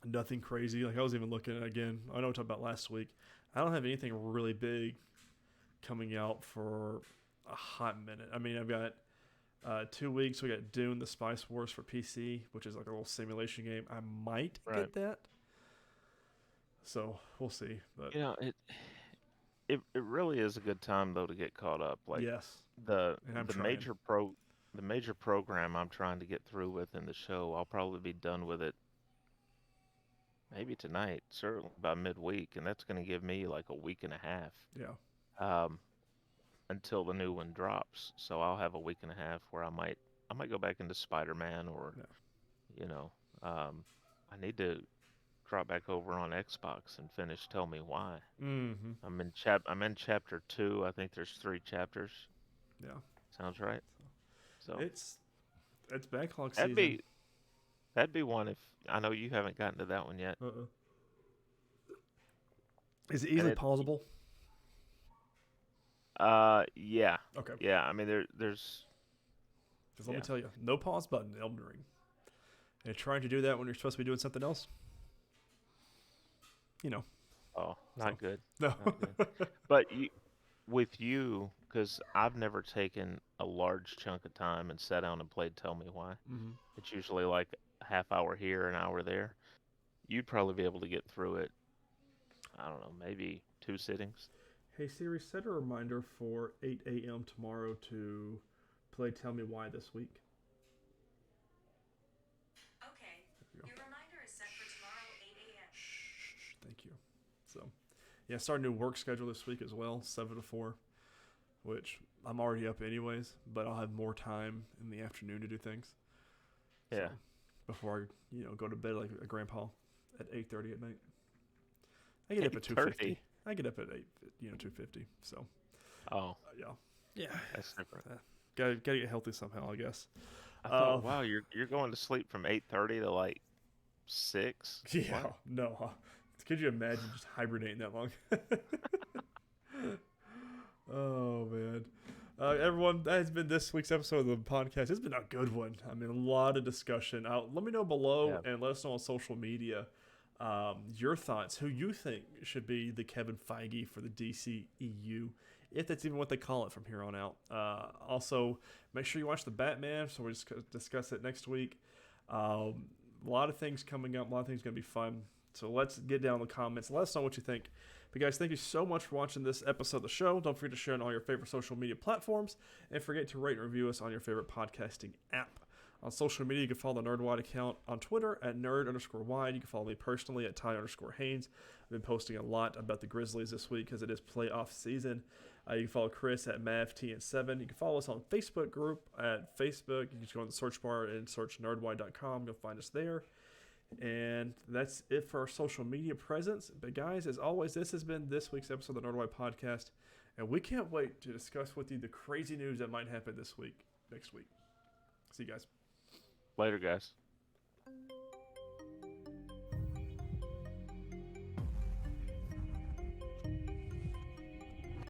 Nothing crazy. Like I was even looking at again. I know we talked about last week. I don't have anything really big coming out for a hot minute. I mean, I've got 2 weeks. We got Dune: The Spice Wars for PC, which is like a little simulation game. I might get that. So we'll see. But it really is a good time though to get caught up. Like yes, the major program I'm trying to get through with in the show. I'll probably be done with it maybe tonight, certainly by midweek, and that's going to give me like a week and a half. Yeah. Until the new one drops. So I'll have a week and a half where I might go back into Spider-Man or I need to drop back over on Xbox and finish Tell Me Why. Mm-hmm. I'm in chapter 2. I think there's 3 chapters. Yeah. Sounds right. So it's backlog season. That'd be one if I know you haven't gotten to that one yet. Is it easily pausable? Yeah. Okay. Yeah, I mean there's. Because let me tell you, no pause button in Elden Ring. And trying to do that when you're supposed to be doing something else. Oh, not good. No. Not good. But with you, because I've never taken a large chunk of time and sat down and played Tell Me Why. Mm-hmm. It's usually like a half hour here, an hour there. You'd probably be able to get through it, I don't know, maybe 2 sittings. Hey Siri, set a reminder for 8 a.m. tomorrow to play Tell Me Why this week. Okay. Your reminder is set for tomorrow 8 a.m. Shh, thank you. So, yeah, starting a new work schedule this week as well, 7 to 4, which I'm already up anyways, but I'll have more time in the afternoon to do things. Yeah. So, before I, go to bed like a grandpa at 8:30 at night. I get up at 2:50. I get up at 2:50. So. Oh. Yeah. That's different. Gotta get healthy somehow, I guess. I thought, wow, you're going to sleep from 8:30 to like 6. Yeah. What? No. Could you imagine just hibernating that long? Oh man. Everyone, that has been this week's episode of the podcast. It's been a good one. I mean, a lot of discussion. Let me know below and let us know on social media your thoughts. Who you think should be the Kevin Feige for the DCEU, if that's even what they call it from here on out. Also, make sure you watch the Batman. So we'll discuss it next week. A lot of things coming up. A lot of things going to be fun. So let's get down in the comments. Let us know what you think. But guys, thank you so much for watching this episode of the show. Don't forget to share on all your favorite social media platforms. And forget to rate and review us on your favorite podcasting app. On social media, you can follow the Nerdwide account on Twitter at nerd_wide. You can follow me personally at Ty_Haynes. I've been posting a lot about the Grizzlies this week because it is playoff season. You can follow Chris at MavTN7. You can follow us on Facebook group at Facebook. You can just go in the search bar and search nerdwide.com. You'll find us there. And that's it for our social media presence. But guys, as always, this has been this week's episode of the Nerdwide Podcast. And we can't wait to discuss with you the crazy news that might happen next week. See you guys. Later, guys.